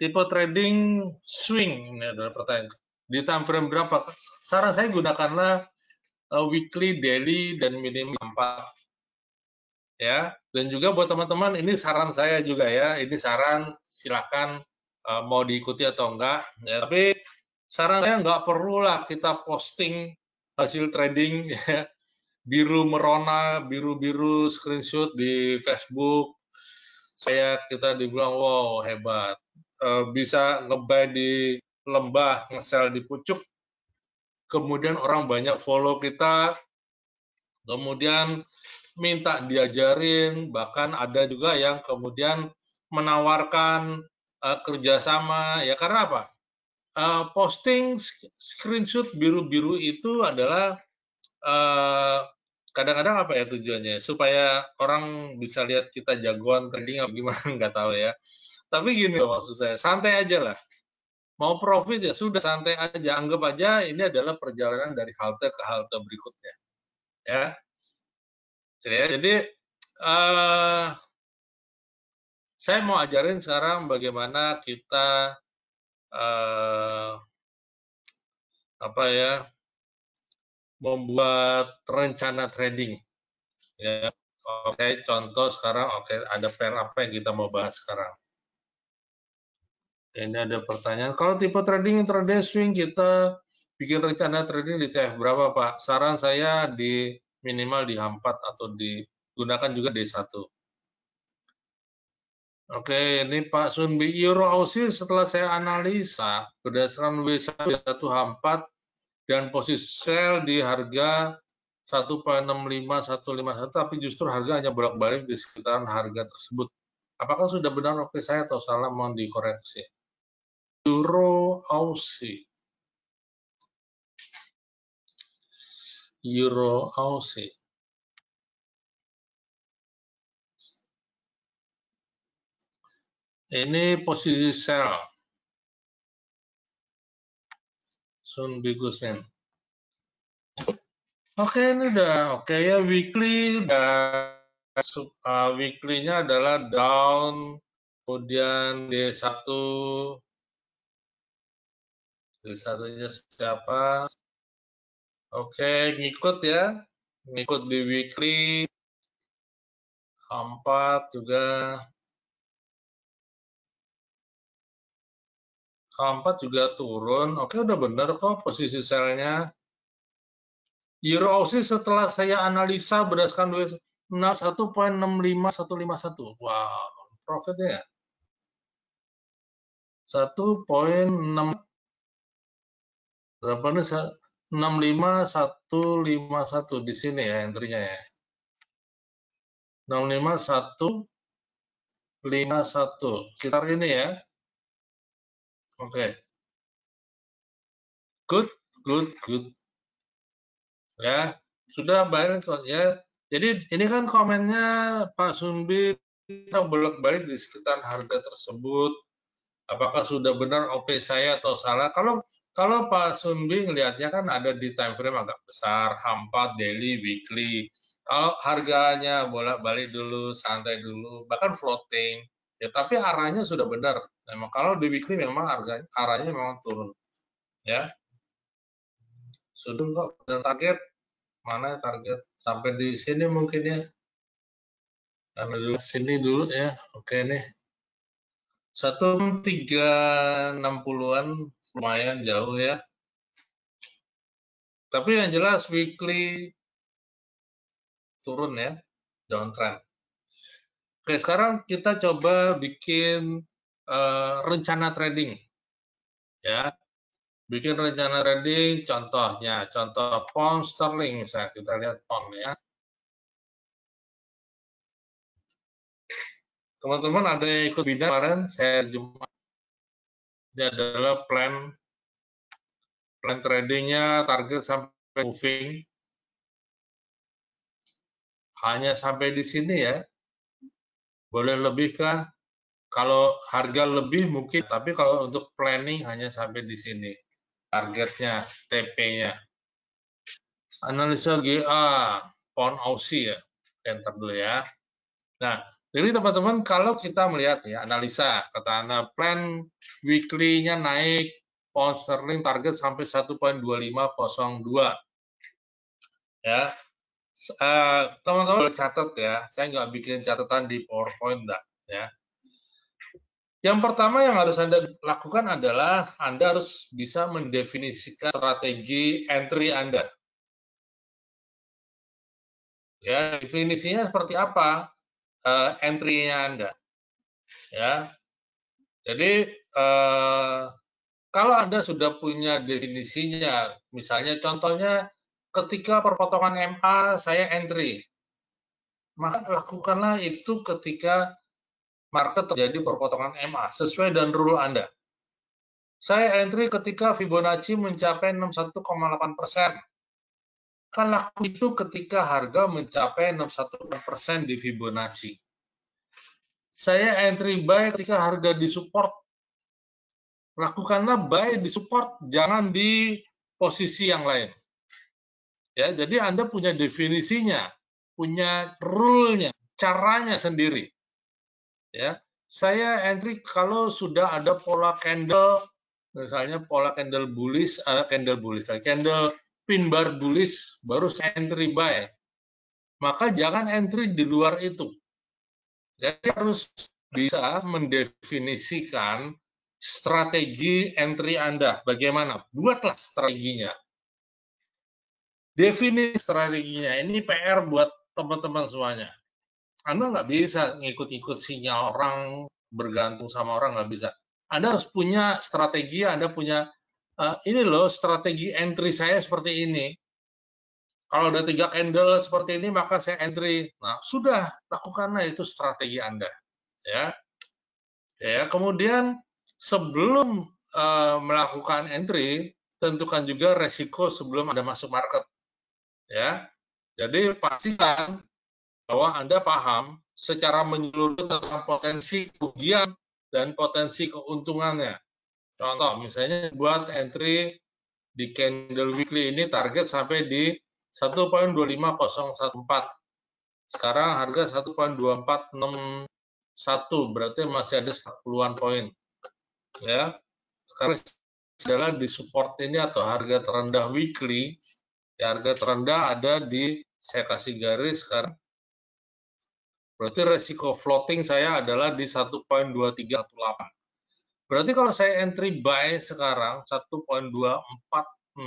Tipe trading swing, ini adalah pertanyaan. Di time frame berapa? Saran saya gunakanlah weekly, daily, dan minimum 4. Ya, dan juga buat teman-teman, ini saran saya juga ya, ini saran, silakan mau diikuti atau enggak, ya, tapi saran saya nggak perlulah kita posting hasil trading ya, biru merona, biru-biru screenshot di Facebook, kita dibilang wow hebat, bisa nge-buy di lembah, nge-sell di pucuk, kemudian orang banyak follow kita, kemudian minta diajarin, bahkan ada juga yang kemudian menawarkan kerjasama, ya karena apa? Posting screenshot biru-biru itu adalah kadang-kadang apa ya tujuannya? Supaya orang bisa lihat kita jagoan trading apa gimana, nggak tahu ya. Tapi gini loh maksud saya, santai aja lah. Mau profit ya sudah santai aja, anggap aja ini adalah perjalanan dari halte ke halte berikutnya. Ya, jadi saya mau ajarin sekarang bagaimana kita apa ya, membuat rencana trading. Ya, oke, contoh sekarang, oke, ada pair apa yang kita mau bahas sekarang. Ini ada pertanyaan, kalau tipe trading intraday swing kita bikin rencana trading di TF berapa Pak? Saran saya di minimal di H4 atau digunakan juga D1. Oke, ini Pak Sunbi, Euro Aussie setelah saya analisa berdasarkan W1 H4 dan posisi sell di harga 1.65151, tapi justru harga hanya bolak-balik di sekitaran harga tersebut. Apakah sudah benar oke saya atau salah, mohon dikoreksi. Euro Aussie. Euro Aussie. Ini posisi sell. Sun Bigusman. Oke, ini udah oke ya, weekly udah weekly-nya adalah down, kemudian D1 D1-nya siapa? Oke, ngikut ya, ngikut di weekly, 4 juga K4 juga turun. Oke, udah benar kok posisi selnya. Euro Aussie setelah saya analisa berdasarkan 1.65151. Wow, profitnya 1.6 berapa nih? 65151 di sini ya entry-nya ya. 65151 sekitar ini ya. Oke. Good. Ya, sudah bayar ya. Jadi ini kan komennya Pak Sunbi kita bolak-balik di sekitar harga tersebut. Apakah sudah benar OP saya atau salah? Kalau Pak Sunbi ngelihatnya kan ada di time frame agak besar, H4, daily, weekly. Kalau harganya bolak-balik dulu, santai dulu, bahkan floating. Ya, tapi arahnya sudah benar. Memang kalau di weekly memang arahnya memang turun. Ya, sudah kok benar target. Mana target sampai di sini mungkin ya. Karena dulu sini dulu ya. Oke nih. 1360-an lumayan jauh ya. Tapi yang jelas weekly turun ya, downtrend. Oke, sekarang kita coba bikin rencana trading ya. Bikin rencana trading contohnya, contoh pound sterling misalnya, kita lihat pound ya. Teman-teman ada yang ikut bidang kemarin, saya jumpa. Ini adalah plan tradingnya target sampai moving. Hanya sampai di sini ya. Boleh lebih kah? Kalau harga lebih mungkin, tapi kalau untuk planning hanya sampai di sini. Targetnya, TP-nya. Analisa GA, pound Aussie ya. Enter dulu ya. Nah, jadi teman-teman kalau kita melihat ya, analisa, kata Anda, plan weekly-nya naik, pound sterling target sampai 1.2502. Ya, teman-teman boleh catat ya, saya nggak bikin catatan di PowerPoint enggak, ya. Yang pertama yang harus Anda lakukan adalah Anda harus bisa mendefinisikan strategi entry Anda. Ya, definisinya seperti apa entry-nya Anda. Ya, jadi kalau Anda sudah punya definisinya, misalnya contohnya ketika perpotongan MA saya entry, maka lakukanlah itu ketika market terjadi perpotongan MA sesuai dengan rule Anda. Saya entry ketika Fibonacci mencapai 61,8%. Kan laku itu ketika harga mencapai 61% di Fibonacci. Saya entry buy ketika harga di support. Lakukanlah buy di support, jangan di posisi yang lain. Ya, jadi Anda punya definisinya, punya rule-nya, caranya sendiri. Ya, saya entry kalau sudah ada pola candle, misalnya pola candle bullish, candle pin bar bullish, baru saya entry buy. Maka jangan entry di luar itu. Jadi harus bisa mendefinisikan strategi entry Anda. Bagaimana? Buatlah strateginya. Definisi strateginya. Ini PR buat teman-teman semuanya. Anda nggak bisa ngikut-ikut sinyal orang, bergantung sama orang, nggak bisa. Anda harus punya strategi, Anda punya, ini loh strategi entry saya seperti ini. Kalau ada 3 candle seperti ini, maka saya entry. Nah, sudah, lakukanlah itu strategi Anda. Ya, kemudian sebelum melakukan entry, tentukan juga resiko sebelum Anda masuk market. Ya, jadi pastikan bahwa Anda paham secara menyeluruh tentang potensi kerugian dan potensi keuntungannya. Contoh, misalnya buat entry di candle weekly ini target sampai di 1.25014. Sekarang harga 1.2461, berarti masih ada 10-an poin. Ya, sekarang adalah di support ini atau harga terendah weekly. Ya, harga terendah ada di, saya kasih garis sekarang. Berarti resiko floating saya adalah di 1.2318. Berarti kalau saya entry buy sekarang 1.2463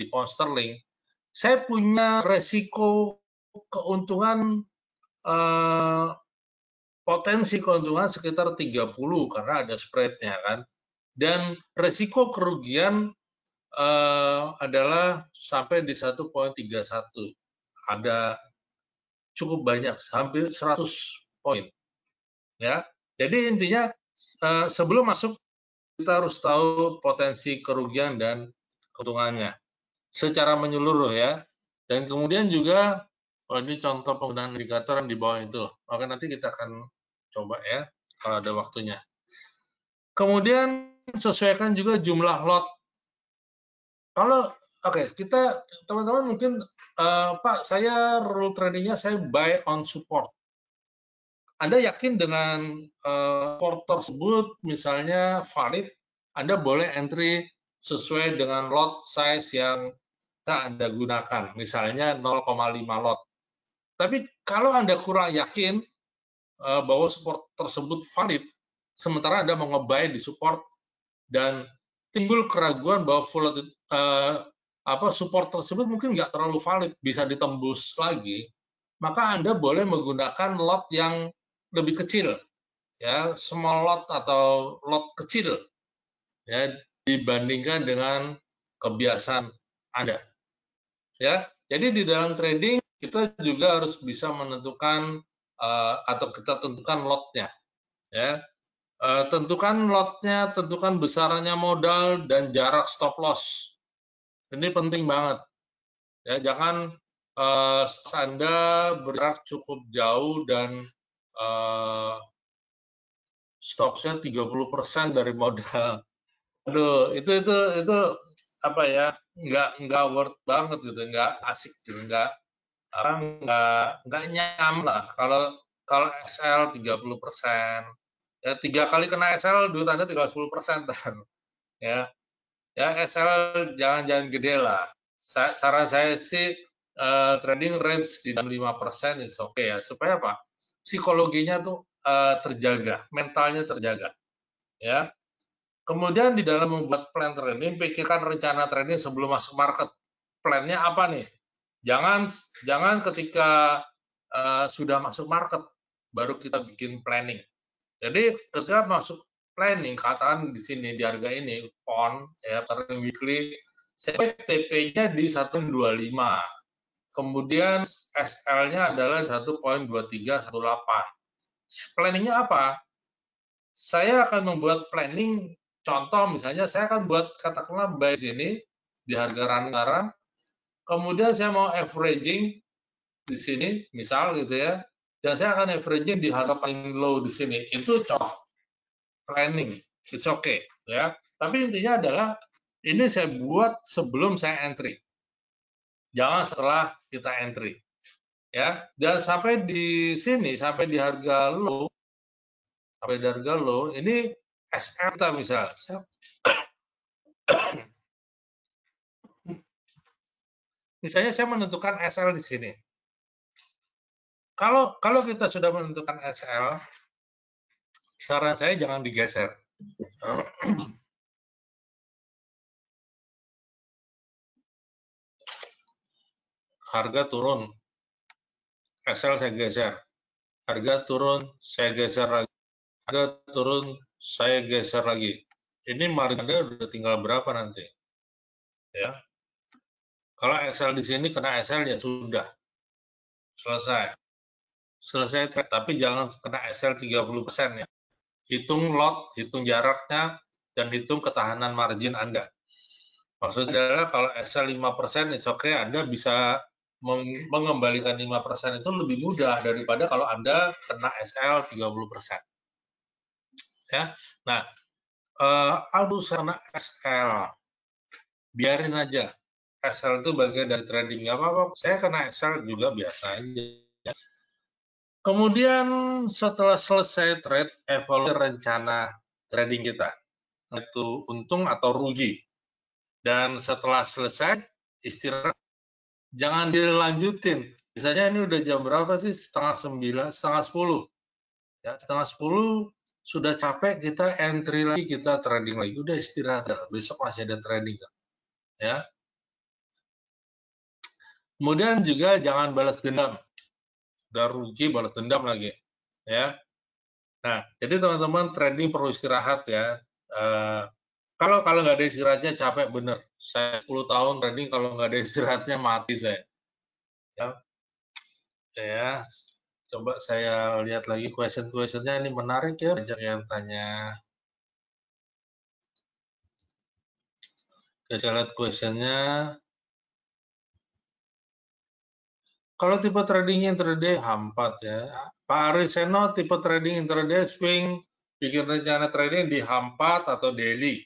di pound sterling, saya punya resiko keuntungan potensi keuntungan sekitar 30 karena ada spread-nya kan. Dan resiko kerugian adalah sampai di 1.31. Ada cukup banyak, hampir 100 poin. Ya. Jadi intinya sebelum masuk kita harus tahu potensi kerugian dan keuntungannya secara menyeluruh ya. Dan kemudian juga ini contoh penggunaan indikator yang di bawah itu. Maka nanti kita akan coba ya kalau ada waktunya. Kemudian sesuaikan juga jumlah lot. Kalau kita teman-teman mungkin Pak, saya rule tradingnya saya buy on support. Anda yakin dengan support tersebut misalnya valid, Anda boleh entry sesuai dengan lot size yang Anda gunakan, misalnya 0,5 lot. Tapi kalau Anda kurang yakin bahwa support tersebut valid, sementara Anda mau nge-buy di support dan timbul keraguan bahwa support tersebut mungkin nggak terlalu valid, bisa ditembus lagi, maka Anda boleh menggunakan lot yang lebih kecil, ya, small lot atau lot kecil, ya, dibandingkan dengan kebiasaan Anda. Ya, jadi di dalam trading kita juga harus bisa menentukan atau kita tentukan lotnya, ya. Tentukan lotnya, tentukan besarannya modal dan jarak stop loss. Ini penting banget. Ya, jangan Anda bergerak cukup jauh dan stopnya 30% dari modal. Aduh, itu apa ya? Nggak worth banget gitu, nggak asik gitu, nggak nyaman lah. Kalau SL 30%, ya 3 kali kena SL duit Anda tinggal 10%. Ya, SL jangan gede lah. Saran saya sih trading range di dalam 5% itu oke ya. Supaya apa? Psikologinya tuh terjaga, mentalnya terjaga. Ya. Kemudian di dalam membuat plan trading, pikirkan rencana trading sebelum masuk market. Plannya apa nih? Jangan ketika sudah masuk market baru kita bikin planning. Jadi ketika masuk planning, katakan di sini di harga ini pound ya trading weekly, saya TP-nya di 1.25. Kemudian SL-nya adalah 1.2318. Planningnya apa? Saya akan membuat planning, contoh misalnya saya akan buat katakanlah buy sini di harga running sekarang, kemudian saya mau averaging di sini, misal gitu ya, dan saya akan averaging di harga paling low di sini. Itu contoh planning, it's okay ya. Tapi intinya adalah ini saya buat sebelum saya entry, jangan setelah kita entry ya. Dan sampai di sini, sampai di harga low, ini SL kita misal, misalnya saya menentukan SL di sini. Kalau kita sudah menentukan SL, saran saya jangan digeser. Harga turun, SL saya geser. Harga turun, saya geser lagi. Harga turun, saya geser lagi. Ini marginnya udah tinggal berapa nanti? Ya. Kalau SL di sini kena SL ya sudah. Selesai trade, tapi jangan kena SL 30% ya. Hitung lot, hitung jaraknya, dan hitung ketahanan margin Anda. Maksudnya adalah kalau SL 5%, it's okay, Anda bisa mengembalikan 5% itu lebih mudah daripada kalau Anda kena SL 30%. Ya. Nah, Aldo sana SL, biarin aja. SL itu bagian dari trading, nggak apa-apa. Saya kena SL juga biasa aja. Kemudian setelah selesai trade, evaluasi rencana trading kita, itu untung atau rugi. Dan setelah selesai, istirahat, jangan dilanjutin. Misalnya ini udah jam berapa sih? Setengah 9, setengah 10. Ya, setengah 10 sudah capek kita entry lagi, kita trading lagi. Udah istirahat, besok masih ada trading. Ya. Kemudian juga jangan balas dendam. Udah rugi balas dendam lagi. Ya. Nah, jadi teman-teman trading perlu istirahat ya. Kalau nggak ada istirahatnya capek bener. Saya 10 tahun trading kalau nggak ada istirahatnya mati saya. Ya, coba saya lihat lagi question-questionnya, ini menarik ya, banyak yang tanya. Oke, saya lihat questionnya. Kalau tipe trading intraday hampat ya. Pak Ariseno tipe trading intraday swing, bikin rencana trading di hampat atau daily.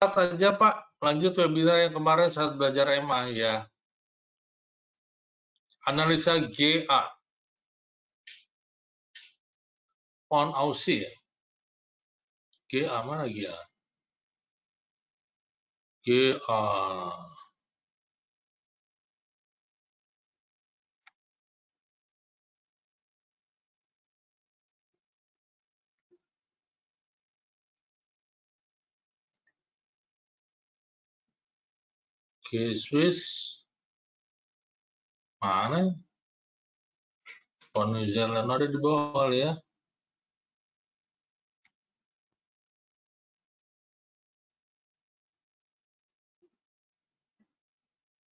Aja Pak, lanjut webinar yang kemarin saat belajar EMA ya. Analisa GA. Pound Aussie ya. GA mana GA? GA. Oke, Swiss. Mana? Pound New Zealand ada di bawah kali ya.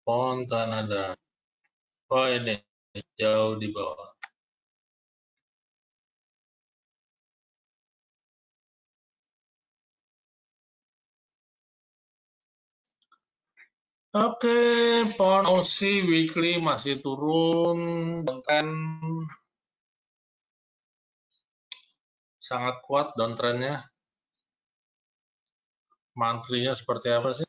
Pound Kanada. Oh ini, jauh di bawah. Oke, Pound Aussie weekly masih turun, downtrend sangat kuat downtrendnya. Monthly-nya seperti apa sih?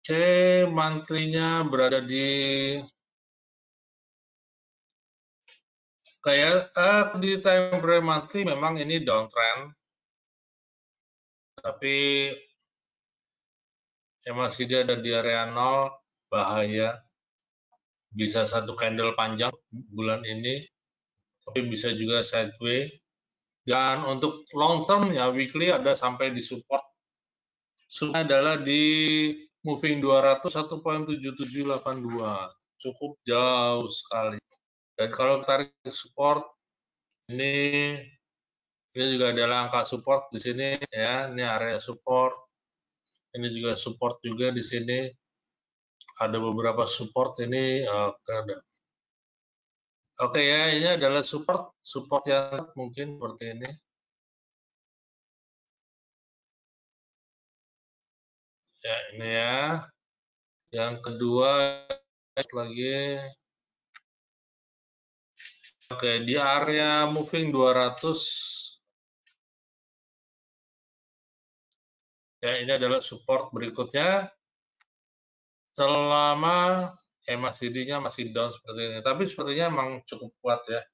Oke, monthly-nya berada di kayak di time frame monthly memang ini downtrend, tapi masih dia ada di area 0, bahaya. Bisa satu candle panjang bulan ini, tapi bisa juga sideways. Dan untuk long term ya weekly ada sampai di support. Support adalah di moving 200 1.7782. Cukup jauh sekali. Dan kalau tarik support ini juga adalah angka support di sini ya, ini area support. Ini juga support juga di sini. Ada beberapa support ini Oke ya, ini adalah support yang mungkin seperti ini. Ya, ini ya. Yang kedua lagi. Oke, di area moving 200. Ya, ini adalah support berikutnya. Selama MACD-nya masih down seperti ini. Tapi sepertinya memang cukup kuat ya.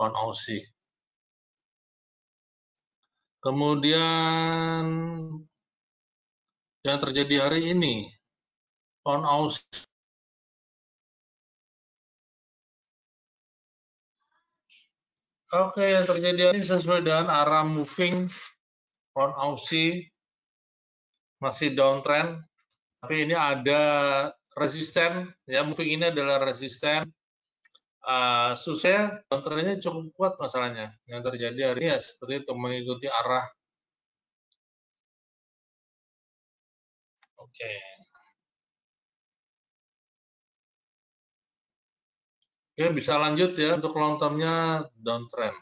Pound Aussie. Kemudian yang terjadi hari ini, Pound Aussie. Oke, yang terjadi hari ini sesuai dengan arah moving Pound Aussie masih downtrend, tapi ini ada resisten, ya moving ini adalah resisten. Susah, downtrendnya cukup kuat masalahnya. Yang terjadi hari ini ya seperti itu, mengikuti arah. Oke. Oke, bisa lanjut ya untuk long term-nya downtrend.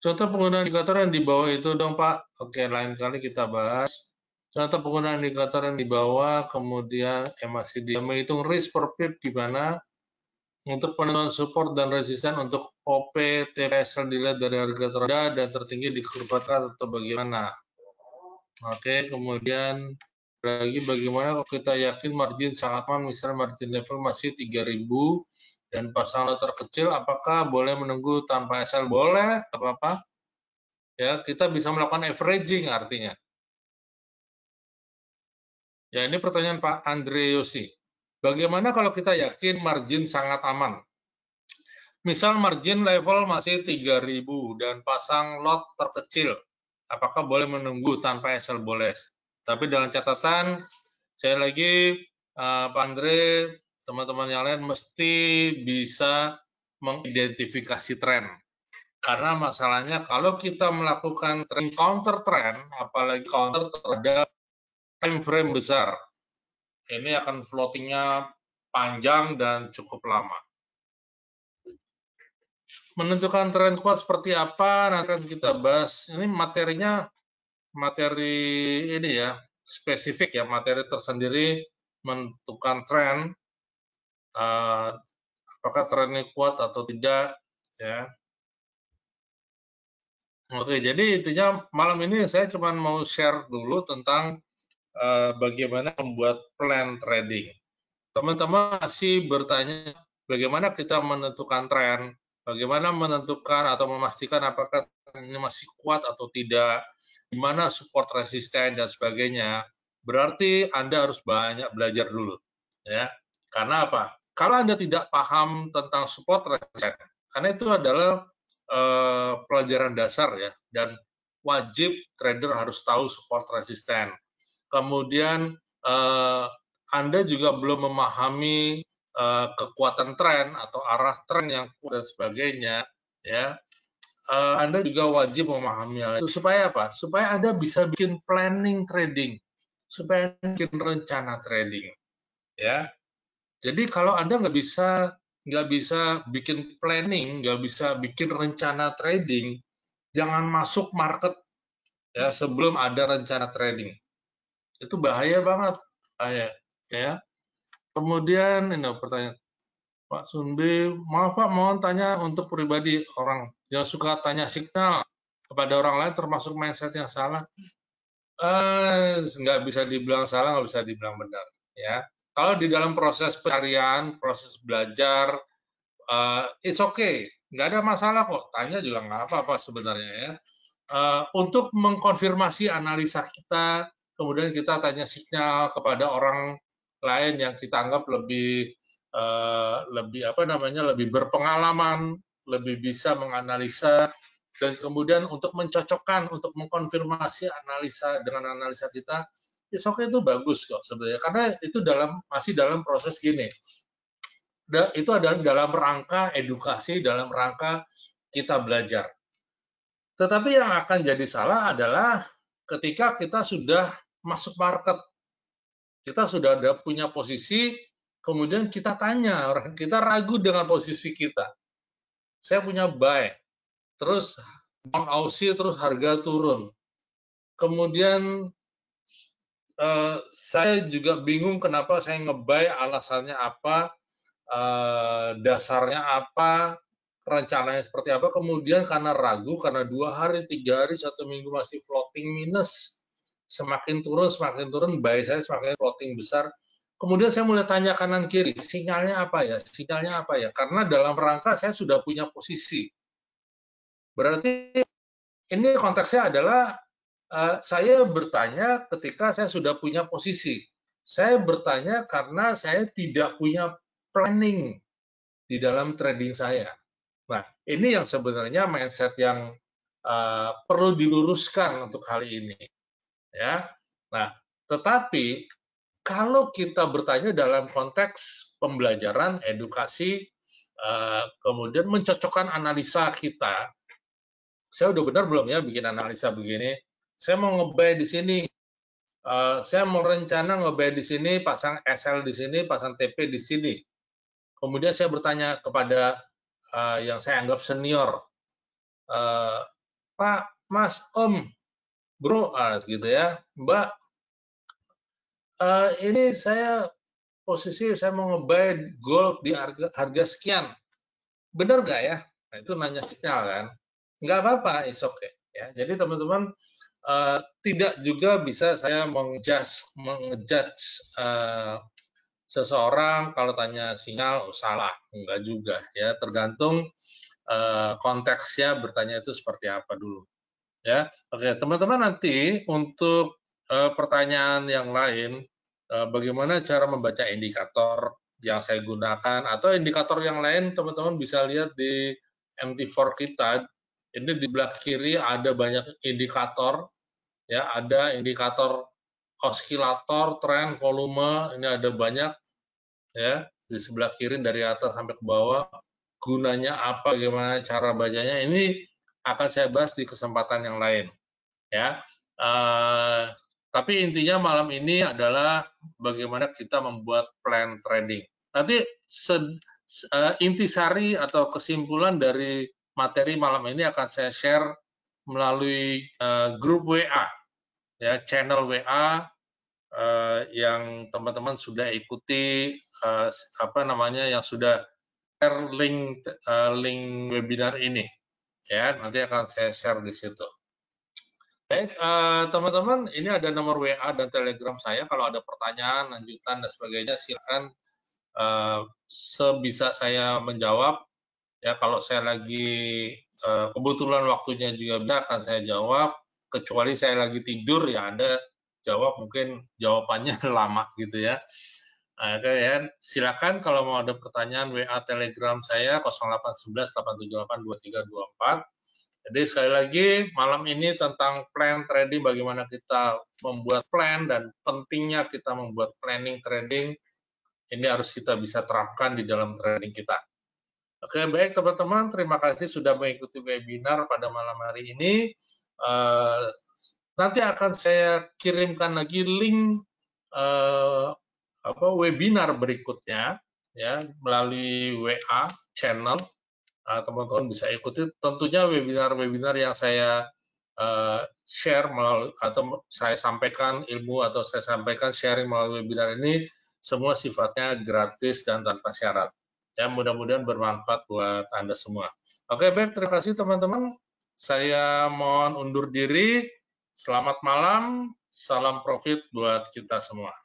Contoh penggunaan indikator yang di bawah itu dong Pak. Oke, lain kali kita bahas. Contoh penggunaan indikator yang di bawah, kemudian MACD menghitung risk per pip di mana untuk penentuan support dan resisten untuk OP TPSL dilihat dari harga terendah dan tertinggi di kurva atau bagaimana. Oke, kemudian lagi bagaimana kalau kita yakin margin sangat aman, misalnya margin level masih 3000 dan pasang terkecil, apakah boleh menunggu tanpa SL? Boleh, apa-apa. Ya, kita bisa melakukan averaging artinya. Ya, ini pertanyaan Pak Andre Yosi. Bagaimana kalau kita yakin margin sangat aman? Misal margin level masih 3.000 dan pasang lot terkecil. Apakah boleh menunggu tanpa SL? Boleh. Tapi dengan catatan, saya lagi, Pak Andre, teman-teman yang lain mesti bisa mengidentifikasi tren. Karena masalahnya kalau kita melakukan counter trend, apalagi counter terhadap time frame besar, ini akan floatingnya panjang dan cukup lama. Menentukan tren kuat seperti apa nanti akan kita bahas. Ini materinya materi ini ya, spesifik ya, materi tersendiri menentukan tren, apakah trennya kuat atau tidak ya. Oke, jadi intinya malam ini saya cuma mau share dulu tentang bagaimana membuat plan trading. Teman-teman masih bertanya bagaimana kita menentukan tren, bagaimana menentukan atau memastikan apakah ini masih kuat atau tidak, di mana support resisten dan sebagainya. Berarti Anda harus banyak belajar dulu, ya. Karena apa? Kalau Anda tidak paham tentang support resisten, karena itu adalah pelajaran dasar ya, dan wajib trader harus tahu support resisten. Kemudian Anda juga belum memahami kekuatan tren atau arah tren yang kuat dan sebagainya, ya. Anda juga wajib memahami hal itu supaya apa? Supaya Anda bisa bikin planning trading, supaya bikin rencana trading, ya. Jadi kalau Anda nggak bisa bikin planning, nggak bisa bikin rencana trading, jangan masuk market ya sebelum ada rencana trading. Itu bahaya banget, bahaya, ya. Kemudian ini pertanyaan Pak Sunbi, maaf Pak, mohon tanya untuk pribadi, orang yang suka tanya signal kepada orang lain termasuk mindset yang salah. Nggak bisa dibilang salah, nggak bisa dibilang benar, ya. Kalau di dalam proses pencarian, proses belajar, it's okay, nggak ada masalah kok. Tanya juga nggak apa-apa sebenarnya ya. Untuk mengkonfirmasi analisa kita, kemudian kita tanya signal kepada orang lain yang kita anggap lebih lebih berpengalaman, lebih bisa menganalisa, dan kemudian untuk mencocokkan, untuk mengkonfirmasi analisa dengan analisa kita, it's okay, itu bagus kok sebenarnya, karena itu masih dalam proses gini. Itu adalah dalam rangka edukasi, dalam rangka kita belajar. Tetapi yang akan jadi salah adalah ketika kita sudah masuk market, kita sudah ada punya posisi, kemudian kita tanya, kita ragu dengan posisi kita. Saya punya buy, terus Bang Aussie terus harga turun. Kemudian saya juga bingung kenapa saya nge-buy, alasannya apa, dasarnya apa, rencananya seperti apa, kemudian karena ragu, karena 2 hari, 3 hari, 1 minggu masih floating minus, semakin turun, buy saya semakin floating besar. Kemudian saya mulai tanya kanan kiri, sinyalnya apa ya? Sinyalnya apa ya? Karena dalam rangka saya sudah punya posisi. Berarti ini konteksnya adalah saya bertanya ketika saya sudah punya posisi. Saya bertanya karena saya tidak punya planning di dalam trading saya. Nah, ini yang sebenarnya mindset yang perlu diluruskan untuk hal ini, ya. Nah, tetapi kalau kita bertanya dalam konteks pembelajaran, edukasi, kemudian mencocokkan analisa kita, saya udah benar belum ya bikin analisa begini? Saya mau nge-buy di sini, saya mau rencana nge-buy di sini, pasang SL di sini, pasang TP di sini. Kemudian saya bertanya kepada yang saya anggap senior, Pak, Mas, Om, Bro, gitu ya, Mbak, ini saya posisi saya mau nge-buy gold di harga sekian, benar nggak ya? Nah, itu nanya signal kan, nggak apa-apa, it's okay. Ya, jadi teman-teman tidak juga bisa saya mengejudge seseorang kalau tanya sinyal salah, enggak juga ya, tergantung konteksnya bertanya itu seperti apa dulu. Ya, oke teman-teman, nanti untuk pertanyaan yang lain bagaimana cara membaca indikator yang saya gunakan, atau indikator yang lain teman-teman bisa lihat di MT4 kita. Ini di sebelah kiri ada banyak indikator, ya, ada indikator osilator, tren, volume, ini ada banyak, ya, di sebelah kiri dari atas sampai ke bawah. Gunanya apa, bagaimana cara bacanya, ini akan saya bahas di kesempatan yang lain, ya. Tapi intinya malam ini adalah bagaimana kita membuat plan trading. Nanti intisari atau kesimpulan dari materi malam ini akan saya share melalui grup WA, ya, channel WA yang teman-teman sudah ikuti, yang sudah share link webinar ini, ya, nanti akan saya share di situ. Baik, teman-teman, ini ada nomor WA dan Telegram saya. Kalau ada pertanyaan, lanjutan, dan sebagainya, silakan sebisa saya menjawab. Ya, kalau saya lagi kebetulan waktunya juga bisa, akan saya jawab. Kecuali saya lagi tidur, ya Anda jawab, mungkin jawabannya lama gitu ya. Ya, silakan kalau mau ada pertanyaan, WA Telegram saya 0811 878 2324. Jadi sekali lagi, malam ini tentang plan trading, bagaimana kita membuat plan, dan pentingnya kita membuat planning trading, ini harus kita bisa terapkan di dalam trading kita. Oke, baik teman-teman, terima kasih sudah mengikuti webinar pada malam hari ini. Nanti akan saya kirimkan lagi link webinar berikutnya, ya, melalui WA channel. Teman-teman bisa ikuti. Tentunya webinar-webinar yang saya share atau saya sampaikan ilmu, atau saya sampaikan sharing melalui webinar ini, semua sifatnya gratis dan tanpa syarat. Ya, mudah-mudahan bermanfaat buat Anda semua. Oke, baik, terima kasih teman-teman. Saya mohon undur diri. Selamat malam, salam profit buat kita semua.